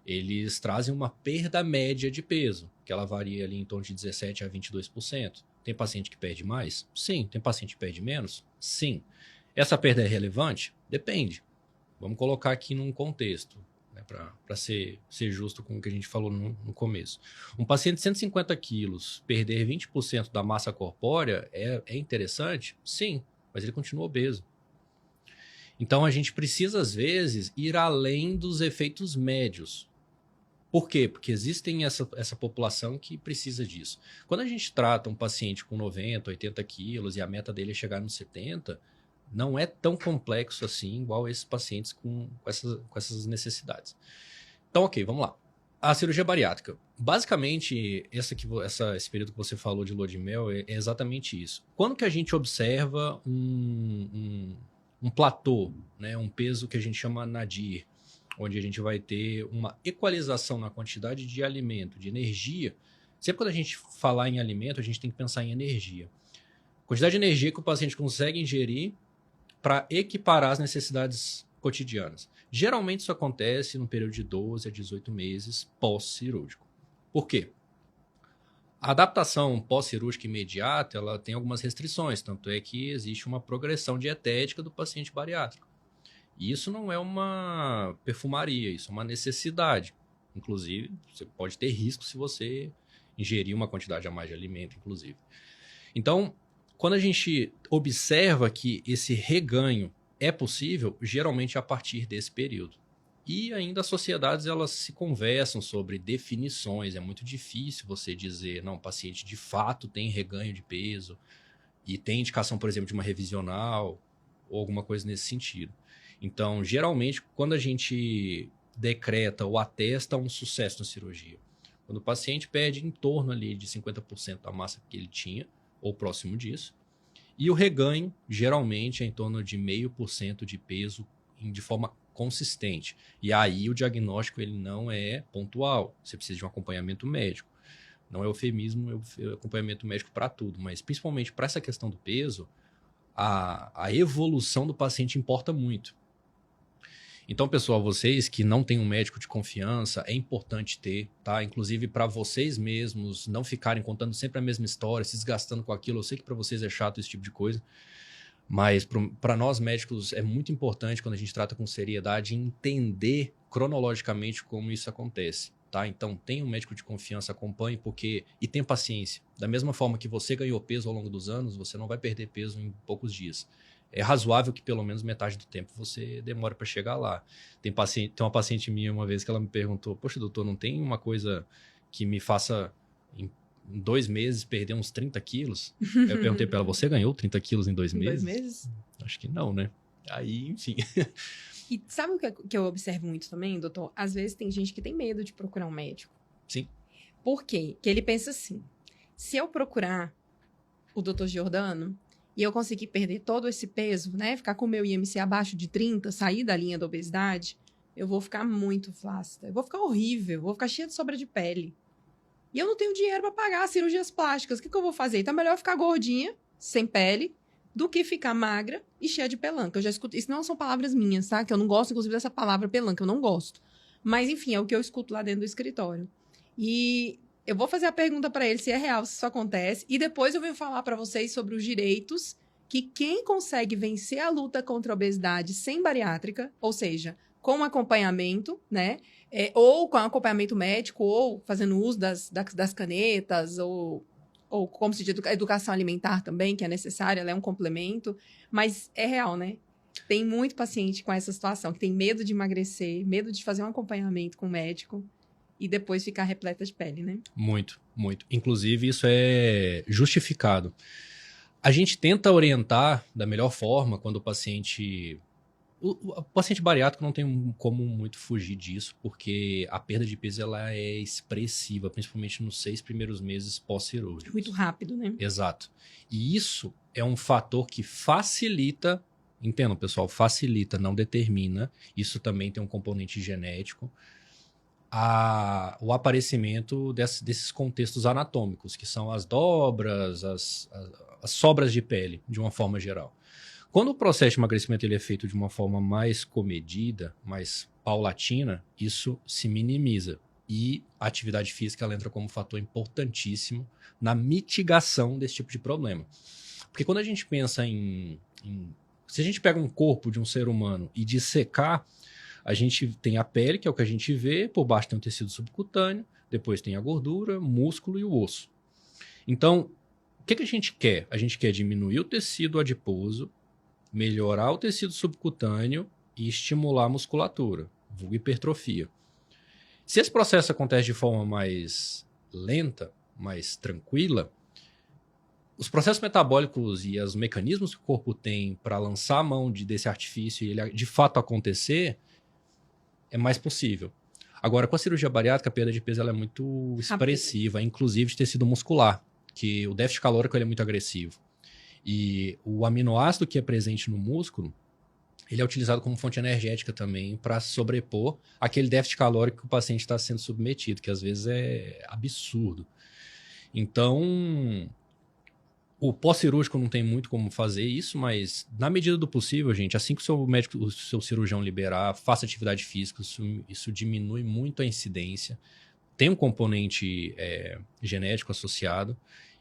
[SPEAKER 2] eles trazem uma perda média de peso, que ela varia ali em torno de 17% a 22%. Tem paciente que perde mais? Sim. Tem paciente que perde menos? Sim. Essa perda é relevante? Depende. Vamos colocar aqui num contexto, né, para ser justo com o que a gente falou no começo. Um paciente de 150 quilos perder 20% da massa corpórea é interessante? Sim, mas ele continua obeso. Então a gente precisa, às vezes, ir além dos efeitos médios. Por quê? Porque existem essa população que precisa disso. Quando a gente trata um paciente com 90, 80 quilos e a meta dele é chegar nos 70, não é tão complexo assim, igual esses pacientes com essas necessidades. Então, ok, vamos lá. A cirurgia bariátrica. Basicamente, esse período que você falou de lua de mel é exatamente isso. Quando que a gente observa um platô, né, um peso que a gente chama nadir, onde a gente vai ter uma equalização na quantidade de alimento, de energia. Sempre quando a gente falar em alimento, a gente tem que pensar em energia. Quantidade de energia que o paciente consegue ingerir para equiparar as necessidades cotidianas. Geralmente isso acontece no período de 12 a 18 meses pós-cirúrgico. Por quê? A adaptação pós-cirúrgica imediata, ela tem algumas restrições, tanto é que existe uma progressão dietética do paciente bariátrico. E isso não é uma perfumaria, isso é uma necessidade. Inclusive, você pode ter risco se você ingerir uma quantidade a mais de alimento, inclusive. Então, quando a gente observa que esse reganho é possível, geralmente é a partir desse período. E ainda as sociedades elas se conversam sobre definições. É muito difícil você dizer, não, o paciente de fato tem reganho de peso e tem indicação, por exemplo, de uma revisional ou alguma coisa nesse sentido. Então, geralmente, quando a gente decreta ou atesta um sucesso na cirurgia, quando o paciente perde em torno ali de 50% da massa que ele tinha, ou próximo disso. E o reganho, geralmente, é em torno de 0,5% de peso de forma consistente. E aí o diagnóstico ele não é pontual. Você precisa de um acompanhamento médico. Não é eufemismo, é acompanhamento médico para tudo. Mas principalmente para essa questão do peso, a evolução do paciente importa muito. Então, pessoal, vocês que não têm um médico de confiança, é importante ter, tá? Inclusive para vocês mesmos não ficarem contando sempre a mesma história, se desgastando com aquilo. Eu sei que para vocês é chato esse tipo de coisa, Mas para nós médicos é muito importante, quando a gente trata com seriedade, entender cronologicamente como isso acontece. Tá? Então, tenha um médico de confiança, acompanhe, e tenha paciência. Da mesma forma que você ganhou peso ao longo dos anos, você não vai perder peso em poucos dias. É razoável que pelo menos metade do tempo você demore para chegar lá. Tem uma paciente minha uma vez que ela me perguntou, poxa, doutor, não tem uma coisa que me faça em 2 meses perder uns 30 quilos? Eu perguntei para ela, você ganhou 30 quilos em 2 meses?
[SPEAKER 1] 2 meses?
[SPEAKER 2] Acho que não, né? Aí, enfim...
[SPEAKER 1] E sabe o que eu observo muito também, doutor? Às vezes tem gente que tem medo de procurar um médico.
[SPEAKER 2] Sim.
[SPEAKER 1] Por quê? Porque ele pensa assim, se eu procurar o doutor Giordano e eu conseguir perder todo esse peso, né? Ficar com o meu IMC abaixo de 30, sair da linha da obesidade, eu vou ficar muito flácida. Eu vou ficar horrível, eu vou ficar cheia de sobra de pele. E eu não tenho dinheiro para pagar cirurgias plásticas. O que eu vou fazer? Então é melhor eu ficar gordinha, sem pele, do que ficar magra e cheia de pelanca. Eu já escuto... Isso não são palavras minhas, tá? Que eu não gosto, inclusive, dessa palavra pelanca. Eu não gosto. Mas, enfim, é o que eu escuto lá dentro do escritório. E eu vou fazer a pergunta para ele se é real, se isso acontece. E depois eu venho falar para vocês sobre os direitos que quem consegue vencer a luta contra a obesidade sem bariátrica, ou seja, com acompanhamento, né? Ou com acompanhamento médico, ou fazendo uso das canetas, ou como se diz, educação alimentar também, que é necessária, ela é um complemento, mas é real, né? Tem muito paciente com essa situação, que tem medo de emagrecer, medo de fazer um acompanhamento com o médico e depois ficar repleta de pele, né?
[SPEAKER 2] Muito, muito. Inclusive, isso é justificado. A gente tenta orientar da melhor forma quando o paciente... O paciente bariátrico não tem como muito fugir disso, porque a perda de peso ela é expressiva, principalmente nos 6 primeiros meses pós-cirúrgicos.
[SPEAKER 1] Muito rápido, né?
[SPEAKER 2] Exato. E isso é um fator que facilita, entendam, pessoal, facilita, não determina. Isso também tem um componente genético. O aparecimento desses contextos anatômicos, que são as dobras, as sobras de pele, de uma forma geral. Quando o processo de emagrecimento ele é feito de uma forma mais comedida, mais paulatina, isso se minimiza. E a atividade física ela entra como um fator importantíssimo na mitigação desse tipo de problema. Porque quando a gente pensa se a gente pega um corpo de um ser humano e dissecar, a gente tem a pele, que é o que a gente vê, por baixo tem o tecido subcutâneo, depois tem a gordura, músculo e o osso. Então, o que a gente quer? A gente quer diminuir o tecido adiposo, melhorar o tecido subcutâneo e estimular a musculatura, vulgo hipertrofia. Se esse processo acontece de forma mais lenta, mais tranquila, os processos metabólicos e os mecanismos que o corpo tem para lançar a mão desse artifício e ele de fato acontecer, é mais possível. Agora, com a cirurgia bariátrica, a perda de peso ela é muito expressiva, inclusive de tecido muscular, que o déficit calórico ele é muito agressivo. E o aminoácido que é presente no músculo, ele é utilizado como fonte energética também para sobrepor aquele déficit calórico que o paciente está sendo submetido, que às vezes é absurdo. Então, o pós-cirúrgico não tem muito como fazer isso, mas na medida do possível, gente, assim que o seu médico, o seu cirurgião liberar, faça atividade física, isso diminui muito a incidência. Tem um componente genético associado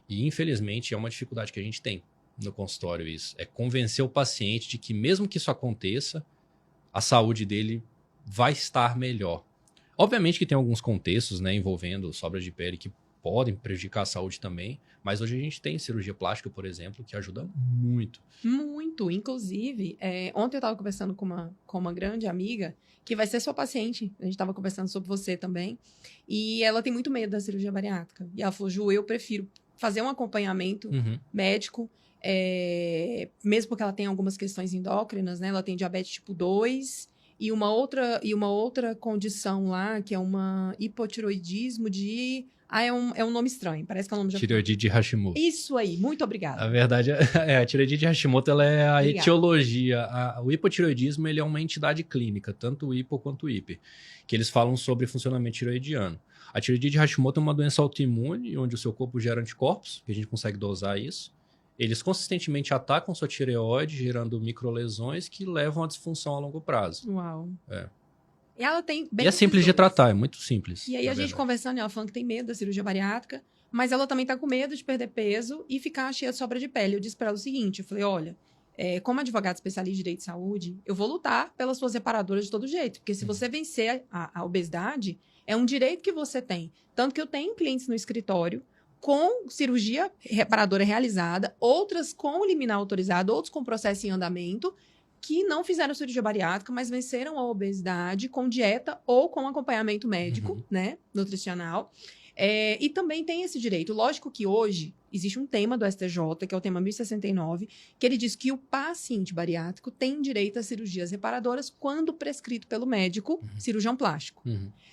[SPEAKER 2] e, infelizmente, é uma dificuldade que a gente tem no consultório isso. É convencer o paciente de que mesmo que isso aconteça, a saúde dele vai estar melhor. Obviamente que tem alguns contextos, né, envolvendo sobra de pele que podem prejudicar a saúde também, mas hoje a gente tem cirurgia plástica, por exemplo, que ajuda muito.
[SPEAKER 1] Muito. Inclusive, ontem eu estava conversando com uma grande amiga, que vai ser sua paciente. A gente estava conversando sobre você também. E ela tem muito medo da cirurgia bariátrica. E ela falou, Ju, eu prefiro fazer um acompanhamento médico, mesmo porque ela tem algumas questões endócrinas, né? Ela tem diabetes tipo 2 e uma outra condição lá, que é uma hipotiroidismo de... é um nome estranho, parece que é um nome...
[SPEAKER 2] Tireoidite de Hashimoto.
[SPEAKER 1] Isso aí, muito obrigada.
[SPEAKER 2] A verdade a tireoidite de Hashimoto ela é a etiologia. O hipotireoidismo ele é uma entidade clínica, tanto o hipo quanto o hiper, que eles falam sobre funcionamento tireoidiano. A tireoidite de Hashimoto é uma doença autoimune, onde o seu corpo gera anticorpos, que a gente consegue dosar isso. Eles consistentemente atacam sua tireoide, gerando microlesões que levam à disfunção a longo prazo.
[SPEAKER 1] Uau. E ela tem
[SPEAKER 2] e é simples de tratar, é muito simples.
[SPEAKER 1] E aí a gente conversando, ela falando que tem medo da cirurgia bariátrica, mas ela também tá com medo de perder peso e ficar cheia de sobra de pele. Eu disse pra ela o seguinte, eu falei, olha, como advogado especialista em direito de saúde, eu vou lutar pelas suas reparadoras de todo jeito. Porque se você vencer a obesidade, é um direito que você tem. Tanto que eu tenho clientes no escritório com cirurgia reparadora realizada, outras com liminar autorizado, outros com processo em andamento, que não fizeram cirurgia bariátrica, mas venceram a obesidade com dieta ou com acompanhamento médico, né, nutricional. E também tem esse direito. Lógico que hoje existe um tema do STJ, que é o tema 1069, que ele diz que o paciente bariátrico tem direito a cirurgias reparadoras quando prescrito pelo médico, cirurgião plástico.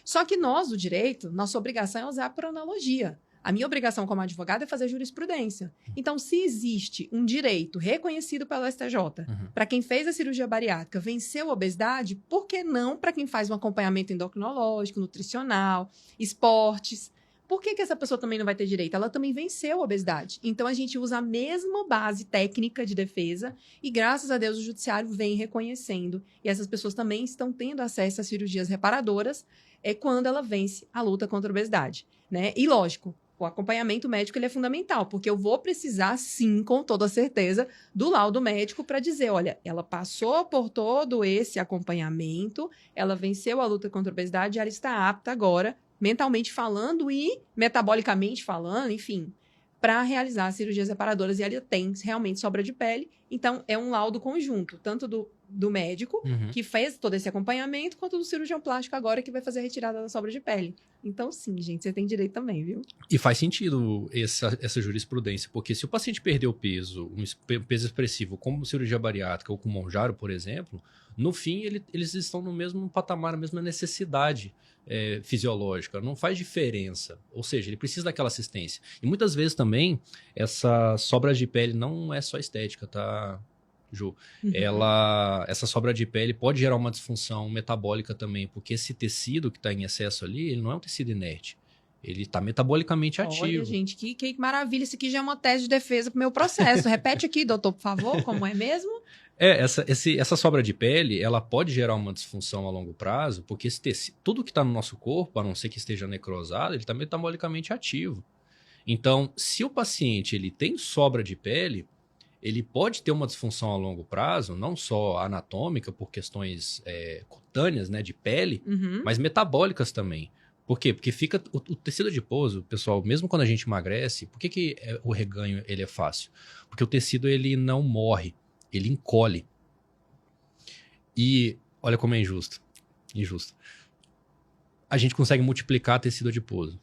[SPEAKER 1] Só que nós, do direito, nossa obrigação é usar por analogia. A minha obrigação como advogada é fazer jurisprudência. Então, se existe um direito reconhecido pelo STJ para quem fez a cirurgia bariátrica, venceu a obesidade, por que não para quem faz um acompanhamento endocrinológico, nutricional, esportes? Por que essa pessoa também não vai ter direito? Ela também venceu a obesidade. Então, a gente usa a mesma base técnica de defesa e, graças a Deus, o judiciário vem reconhecendo. E essas pessoas também estão tendo acesso a cirurgias reparadoras quando ela vence a luta contra a obesidade, né? E, lógico, o acompanhamento médico ele é fundamental, porque eu vou precisar, sim, com toda certeza, do laudo médico para dizer, olha, ela passou por todo esse acompanhamento, ela venceu a luta contra a obesidade, ela está apta agora, mentalmente falando e metabolicamente falando, enfim, para realizar cirurgias reparadoras, e ela tem realmente sobra de pele. Então, é um laudo conjunto, tanto do médico, que fez todo esse acompanhamento, quanto do cirurgião plástico agora, que vai fazer a retirada da sobra de pele. Então, sim, gente, você tem direito também, viu?
[SPEAKER 2] E faz sentido essa jurisprudência, porque se o paciente perdeu peso, um peso expressivo, como cirurgia bariátrica ou com Mounjaro, por exemplo, no fim, eles estão no mesmo patamar, a mesma necessidade fisiológica, não faz diferença. Ou seja, ele precisa daquela assistência. E muitas vezes também, essa sobra de pele não é só estética, tá, Ju? Essa sobra de pele pode gerar uma disfunção metabólica também, porque esse tecido que está em excesso ali, ele não é um tecido inerte. Ele está metabolicamente ativo.
[SPEAKER 1] Olha, gente, que maravilha. Isso aqui já é uma tese de defesa para o meu processo. Repete aqui, doutor, por favor, como é mesmo?
[SPEAKER 2] Essa sobra de pele, ela pode gerar uma disfunção a longo prazo, porque esse tecido, tudo que está no nosso corpo, a não ser que esteja necrosado, ele está metabolicamente ativo. Então, se o paciente ele tem sobra de pele, ele pode ter uma disfunção a longo prazo, não só anatômica, por questões cutâneas, né, de pele, mas metabólicas também. Por quê? Porque fica o tecido adiposo, pessoal, mesmo quando a gente emagrece, por que o reganho ele é fácil? Porque o tecido ele não morre, ele encolhe. E olha como é injusto. A gente consegue multiplicar tecido adiposo.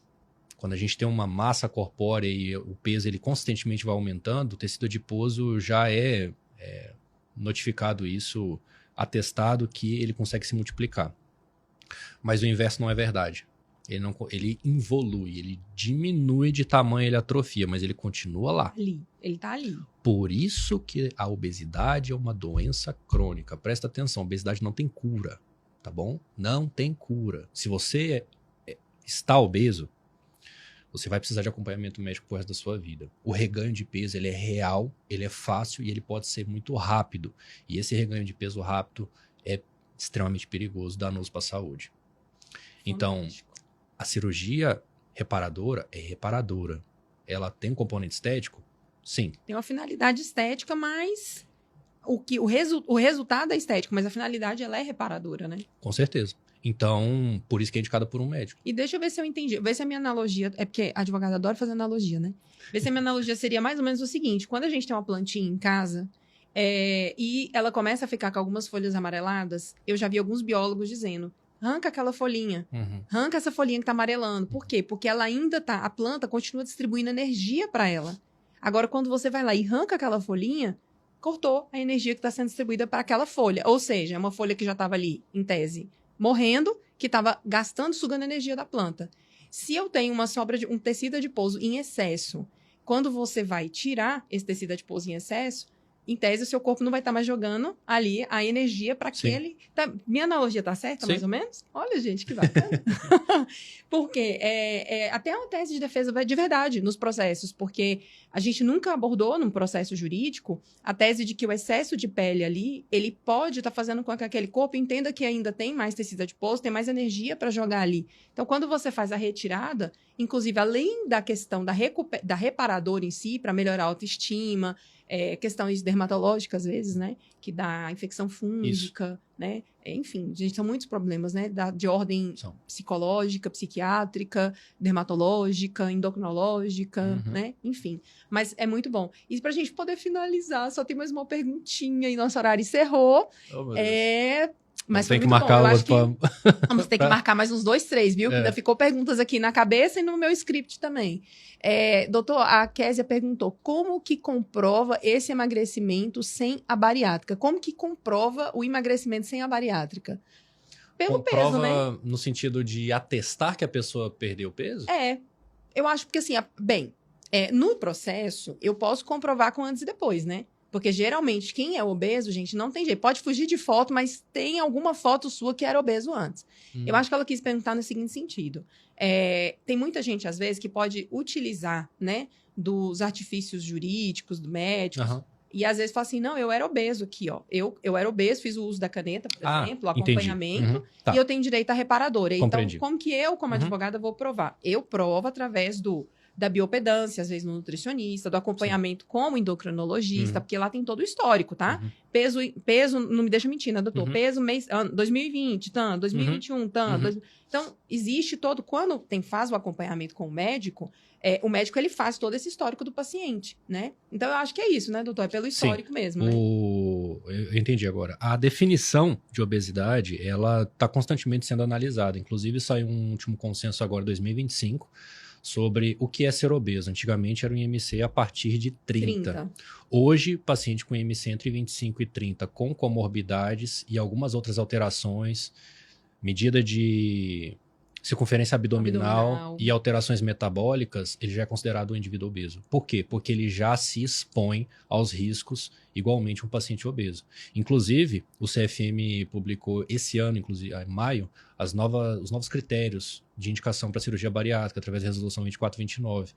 [SPEAKER 2] Quando a gente tem uma massa corpórea e o peso ele constantemente vai aumentando, o tecido adiposo já é notificado isso, atestado que ele consegue se multiplicar. Mas o inverso não é verdade. Ele involui, ele diminui de tamanho, ele atrofia, mas ele continua lá.
[SPEAKER 1] Ele tá ali.
[SPEAKER 2] Por isso que a obesidade é uma doença crônica. Presta atenção, a obesidade não tem cura, tá bom? Não tem cura. Se você está obeso, você vai precisar de acompanhamento médico pro resto da sua vida. O reganho de peso, ele é real, ele é fácil e ele pode ser muito rápido. E esse reganho de peso rápido é extremamente perigoso, danoso para a saúde. Então, a cirurgia reparadora é reparadora. Ela tem um componente estético? Sim.
[SPEAKER 1] Tem uma finalidade estética, mas o resultado é estético, mas a finalidade ela é reparadora, né?
[SPEAKER 2] Com certeza. Então, por isso que é indicada por um médico.
[SPEAKER 1] E deixa eu ver se eu entendi. Ver se a minha analogia... É porque a advogada adora fazer analogia, né? Ver se a minha analogia seria mais ou menos o seguinte. Quando a gente tem uma plantinha em casa e ela começa a ficar com algumas folhas amareladas, eu já vi alguns biólogos dizendo, arranca aquela folhinha. Arranca essa folhinha que tá amarelando. Por quê? Porque ela ainda tá... A planta continua distribuindo energia para ela. Agora, quando você vai lá e arranca aquela folhinha, cortou a energia que está sendo distribuída para aquela folha. Ou seja, é uma folha que já estava ali, em tese, morrendo, que estava gastando, sugando energia da planta. Se eu tenho uma sobra de um tecido adiposo em excesso, quando você vai tirar esse tecido adiposo em excesso, em tese, o seu corpo não vai estar mais jogando ali a energia para aquele... Minha analogia tá certa, mais ou menos? Olha, gente, que bacana. Porque até uma tese de defesa de verdade nos processos, porque a gente nunca abordou num processo jurídico a tese de que o excesso de pele ali, ele pode estar fazendo com que aquele corpo entenda que ainda tem mais tecido adiposo, tem mais energia para jogar ali. Então, quando você faz a retirada, inclusive, além da questão da reparadora em si, para melhorar a autoestima, questões dermatológicas, às vezes, né? Que dá infecção fúngica, né? Enfim, gente, são muitos problemas, né? De ordem psicológica, psiquiátrica, dermatológica, endocrinológica, né? Enfim, mas é muito bom. E pra gente poder finalizar, só tem mais uma perguntinha e nosso horário encerrou. Mas
[SPEAKER 2] tem que marcar
[SPEAKER 1] vamos ter que marcar mais uns 2, 3, viu? Que ainda ficou perguntas aqui na cabeça e no meu script também. Doutor, a Késia perguntou, como que comprova esse emagrecimento sem a bariátrica? Como que comprova o emagrecimento sem a bariátrica? Pelo peso, né?
[SPEAKER 2] No sentido de atestar que a pessoa perdeu peso?
[SPEAKER 1] Eu acho porque assim, no processo, eu posso comprovar com antes e depois, né? Porque geralmente quem é obeso, gente, não tem jeito. Pode fugir de foto, mas tem alguma foto sua que era obeso antes. Eu acho que ela quis perguntar no seguinte sentido. Tem muita gente, às vezes, que pode utilizar, né, dos artifícios jurídicos, do médico. E às vezes fala assim, não, eu era obeso aqui, ó. Eu era obeso, fiz o uso da caneta, por exemplo, o acompanhamento. E eu tenho direito à reparadora.
[SPEAKER 2] Compreendi.
[SPEAKER 1] Então, como que eu, como advogada, vou provar? Eu provo através da biopedância, às vezes no nutricionista, do acompanhamento como endocrinologista, porque lá tem todo o histórico, tá? Peso, não me deixa mentir, né, doutor? Peso, 2020, 2021, Então, existe todo... Quando faz o acompanhamento com o médico ele faz todo esse histórico do paciente, né? Então, eu acho que é isso, né, doutor? É pelo histórico mesmo, né?
[SPEAKER 2] Eu entendi agora. A definição de obesidade, ela está constantemente sendo analisada. Inclusive, saiu um último consenso agora, 2025, sobre o que é ser obeso. Antigamente era um IMC a partir de 30. Hoje, paciente com IMC entre 25 e 30, com comorbidades e algumas outras alterações, medida de circunferência abdominal e alterações metabólicas, ele já é considerado um indivíduo obeso. Por quê? Porque ele já se expõe aos riscos igualmente um paciente obeso. Inclusive, o CFM publicou esse ano, inclusive em maio, os novos critérios de indicação para cirurgia bariátrica através da resolução 2429.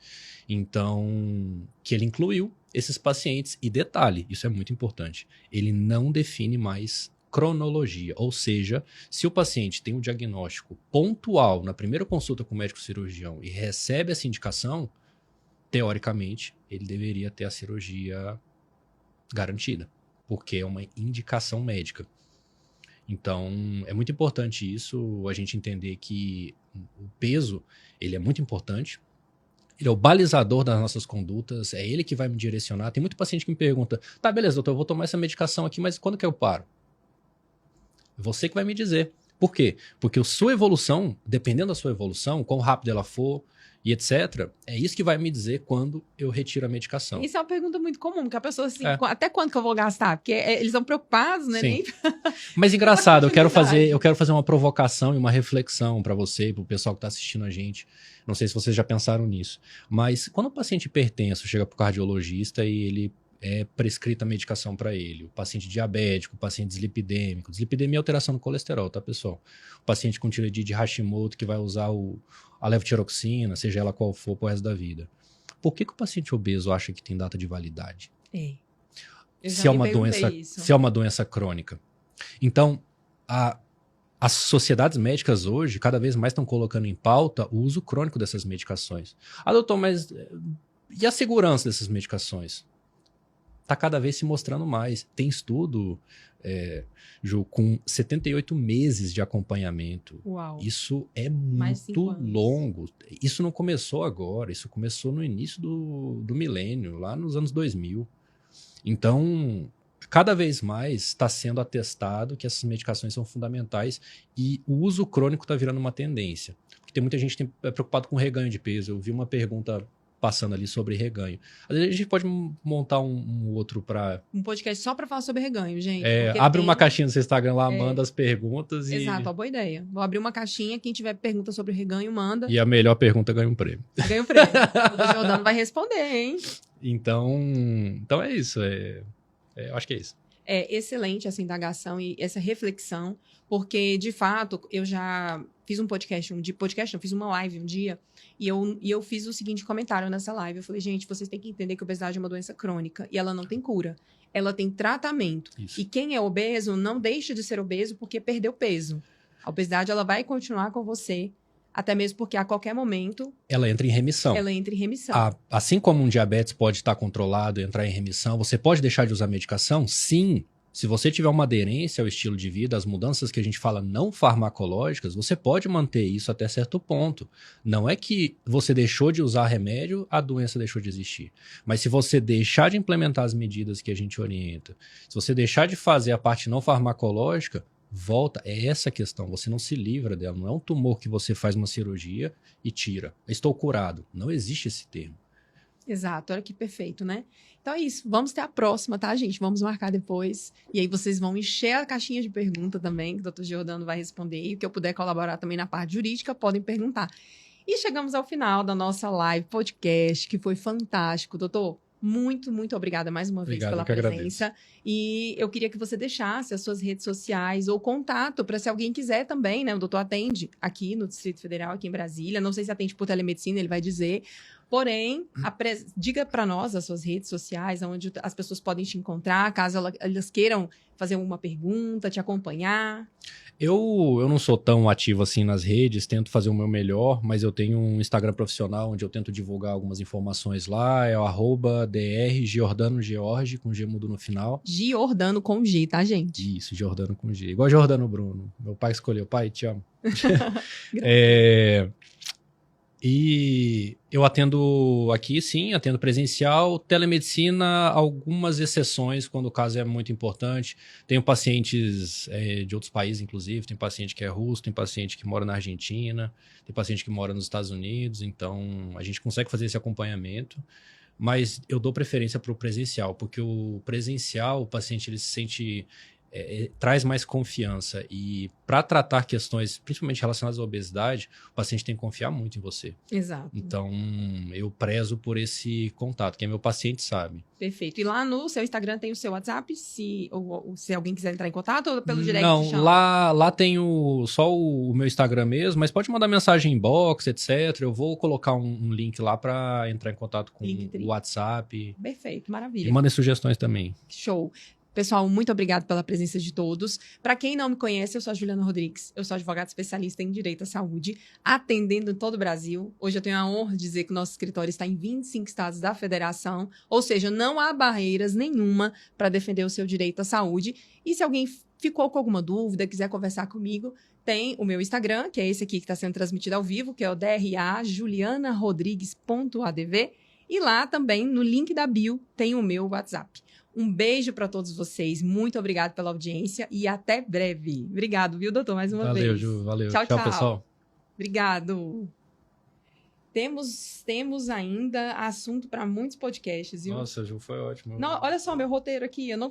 [SPEAKER 2] Então, que ele incluiu esses pacientes. E detalhe, isso é muito importante, ele não define mais cronologia, ou seja, se o paciente tem um diagnóstico pontual na primeira consulta com o médico cirurgião e recebe essa indicação, teoricamente, ele deveria ter a cirurgia garantida, porque é uma indicação médica. Então, é muito importante isso, a gente entender que o peso, ele é muito importante, ele é o balizador das nossas condutas, é ele que vai me direcionar. Tem muito paciente que me pergunta, tá, beleza, doutor, eu vou tomar essa medicação aqui, mas quando que eu paro? Você que vai me dizer. Por quê? Porque a sua evolução, dependendo da sua evolução, quão rápido ela for e etc., é isso que vai me dizer quando eu retiro a medicação.
[SPEAKER 1] Isso é uma pergunta muito comum, que a pessoa assim, até quando que eu vou gastar? Porque eles estão preocupados, né?
[SPEAKER 2] Sim. Mas engraçado, eu quero fazer uma provocação e uma reflexão para você e para o pessoal que está assistindo a gente. Não sei se vocês já pensaram nisso. Mas quando o paciente hipertenso chega para o cardiologista e ele é prescrita a medicação para ele, o paciente diabético, o paciente dislipidêmico. Dislipidemia é alteração no colesterol, tá, pessoal? O paciente com tireoidite de Hashimoto que vai usar a levotiroxina, seja ela qual for, pro resto da vida. Por que o paciente obeso acha que tem data de validade? Se é uma doença crônica. Então, as sociedades médicas hoje, cada vez mais estão colocando em pauta o uso crônico dessas medicações. Ah, doutor, mas e a segurança dessas medicações? Está cada vez se mostrando mais. Tem estudo, Ju, com 78 meses de acompanhamento.
[SPEAKER 1] Uau.
[SPEAKER 2] Isso é muito longo. Isso não começou agora, isso começou no início do milênio, lá nos anos 2000. Então, cada vez mais está sendo atestado que essas medicações são fundamentais e o uso crônico está virando uma tendência. Porque tem muita gente que é preocupado com reganho de peso. Eu vi uma pergunta passando ali sobre reganho. Às vezes a gente pode montar um outro para...
[SPEAKER 1] Um podcast só para falar sobre reganho, gente.
[SPEAKER 2] Abre uma caixinha no seu Instagram lá, manda as perguntas e...
[SPEAKER 1] Exato, boa ideia. Vou abrir uma caixinha, quem tiver pergunta sobre reganho, manda.
[SPEAKER 2] E a melhor pergunta ganha um prêmio.
[SPEAKER 1] Ganha um prêmio. O Jordano vai responder, hein?
[SPEAKER 2] Então é isso. Eu acho que é isso.
[SPEAKER 1] É excelente essa indagação e essa reflexão, porque, de fato, eu já fiz um podcast, fiz uma live um dia, e eu fiz o seguinte comentário nessa live. Eu falei, gente, vocês têm que entender que a obesidade é uma doença crônica e ela não tem cura. Ela tem tratamento. Isso. E quem é obeso não deixa de ser obeso porque perdeu peso. A obesidade, ela vai continuar com você até mesmo porque a qualquer momento
[SPEAKER 2] Ela entra em remissão.
[SPEAKER 1] ela entra em remissão.
[SPEAKER 2] Assim como um diabetes pode estar controlado e entrar em remissão, você pode deixar de usar medicação? Sim. Se você tiver uma aderência ao estilo de vida, as mudanças que a gente fala não farmacológicas, você pode manter isso até certo ponto. Não é que você deixou de usar remédio, a doença deixou de existir. Mas se você deixar de implementar as medidas que a gente orienta, se você deixar de fazer a parte não farmacológica, volta. É essa a questão. Você não se livra dela. Não é um tumor que você faz uma cirurgia e tira. Estou curado. Não existe esse termo.
[SPEAKER 1] Exato, olha que perfeito, né? Então é isso, vamos ter a próxima, tá, gente? Vamos marcar depois. E aí vocês vão encher a caixinha de pergunta também, que o Dr. Giordano vai responder. E o que eu puder colaborar também na parte jurídica, podem perguntar. E chegamos ao final da nossa live podcast, que foi fantástico. Doutor, muito, muito obrigada mais uma vez pela presença. E eu queria que você deixasse as suas redes sociais ou contato para se alguém quiser também, né? O doutor atende aqui no Distrito Federal, aqui em Brasília. Não sei se atende por telemedicina, ele vai dizer. Porém, diga para nós as suas redes sociais, onde as pessoas podem te encontrar, caso elas queiram fazer uma pergunta, te acompanhar.
[SPEAKER 2] Eu não sou tão ativo assim nas redes, tento fazer o meu melhor, mas eu tenho um Instagram profissional onde eu tento divulgar algumas informações lá, é o @drgiordanogeorge, com G mudo no final.
[SPEAKER 1] Giordano com G, tá, gente?
[SPEAKER 2] Isso, Giordano com G. Igual Giordano Bruno. Meu pai escolheu. Pai, te amo. E eu atendo aqui, sim, atendo presencial, telemedicina, algumas exceções, quando o caso é muito importante. Tenho pacientes de outros países, inclusive, tem paciente que é russo, tem paciente que mora na Argentina, tem paciente que mora nos Estados Unidos, então a gente consegue fazer esse acompanhamento, mas eu dou preferência para o presencial, porque o presencial, o paciente ele se sente... traz mais confiança e para tratar questões, principalmente relacionadas à obesidade, o paciente tem que confiar muito em você.
[SPEAKER 1] Exato.
[SPEAKER 2] Então, eu prezo por esse contato, quem é meu paciente sabe.
[SPEAKER 1] Perfeito. E lá no seu Instagram tem o seu WhatsApp, se alguém quiser entrar em contato, ou pelo direct?
[SPEAKER 2] Não, lá tem só o meu Instagram mesmo, mas pode mandar mensagem inbox, etc. Eu vou colocar um link lá para entrar em contato com o WhatsApp.
[SPEAKER 1] Perfeito, maravilha.
[SPEAKER 2] E mandem sugestões também.
[SPEAKER 1] Show. Pessoal, muito obrigada pela presença de todos. Para quem não me conhece, eu sou a Juliana Rodrigues. Eu sou advogada especialista em Direito à Saúde, atendendo em todo o Brasil. Hoje eu tenho a honra de dizer que o nosso escritório está em 25 estados da federação, ou seja, não há barreiras nenhuma para defender o seu direito à saúde. E se alguém ficou com alguma dúvida, quiser conversar comigo, tem o meu Instagram, que é esse aqui que está sendo transmitido ao vivo, que é o drajulianarodrigues.adv. E lá também, no link da bio, tem o meu WhatsApp. Um beijo para todos vocês. Muito obrigado pela audiência e até breve. Obrigado, viu, doutor, mais uma vez.
[SPEAKER 2] Valeu, Ju. Valeu.
[SPEAKER 1] Tchau,
[SPEAKER 2] pessoal.
[SPEAKER 1] Obrigado. Temos ainda assunto para muitos podcasts, viu?
[SPEAKER 2] Nossa, Ju, foi ótimo.
[SPEAKER 1] Não, olha só meu roteiro aqui. Eu não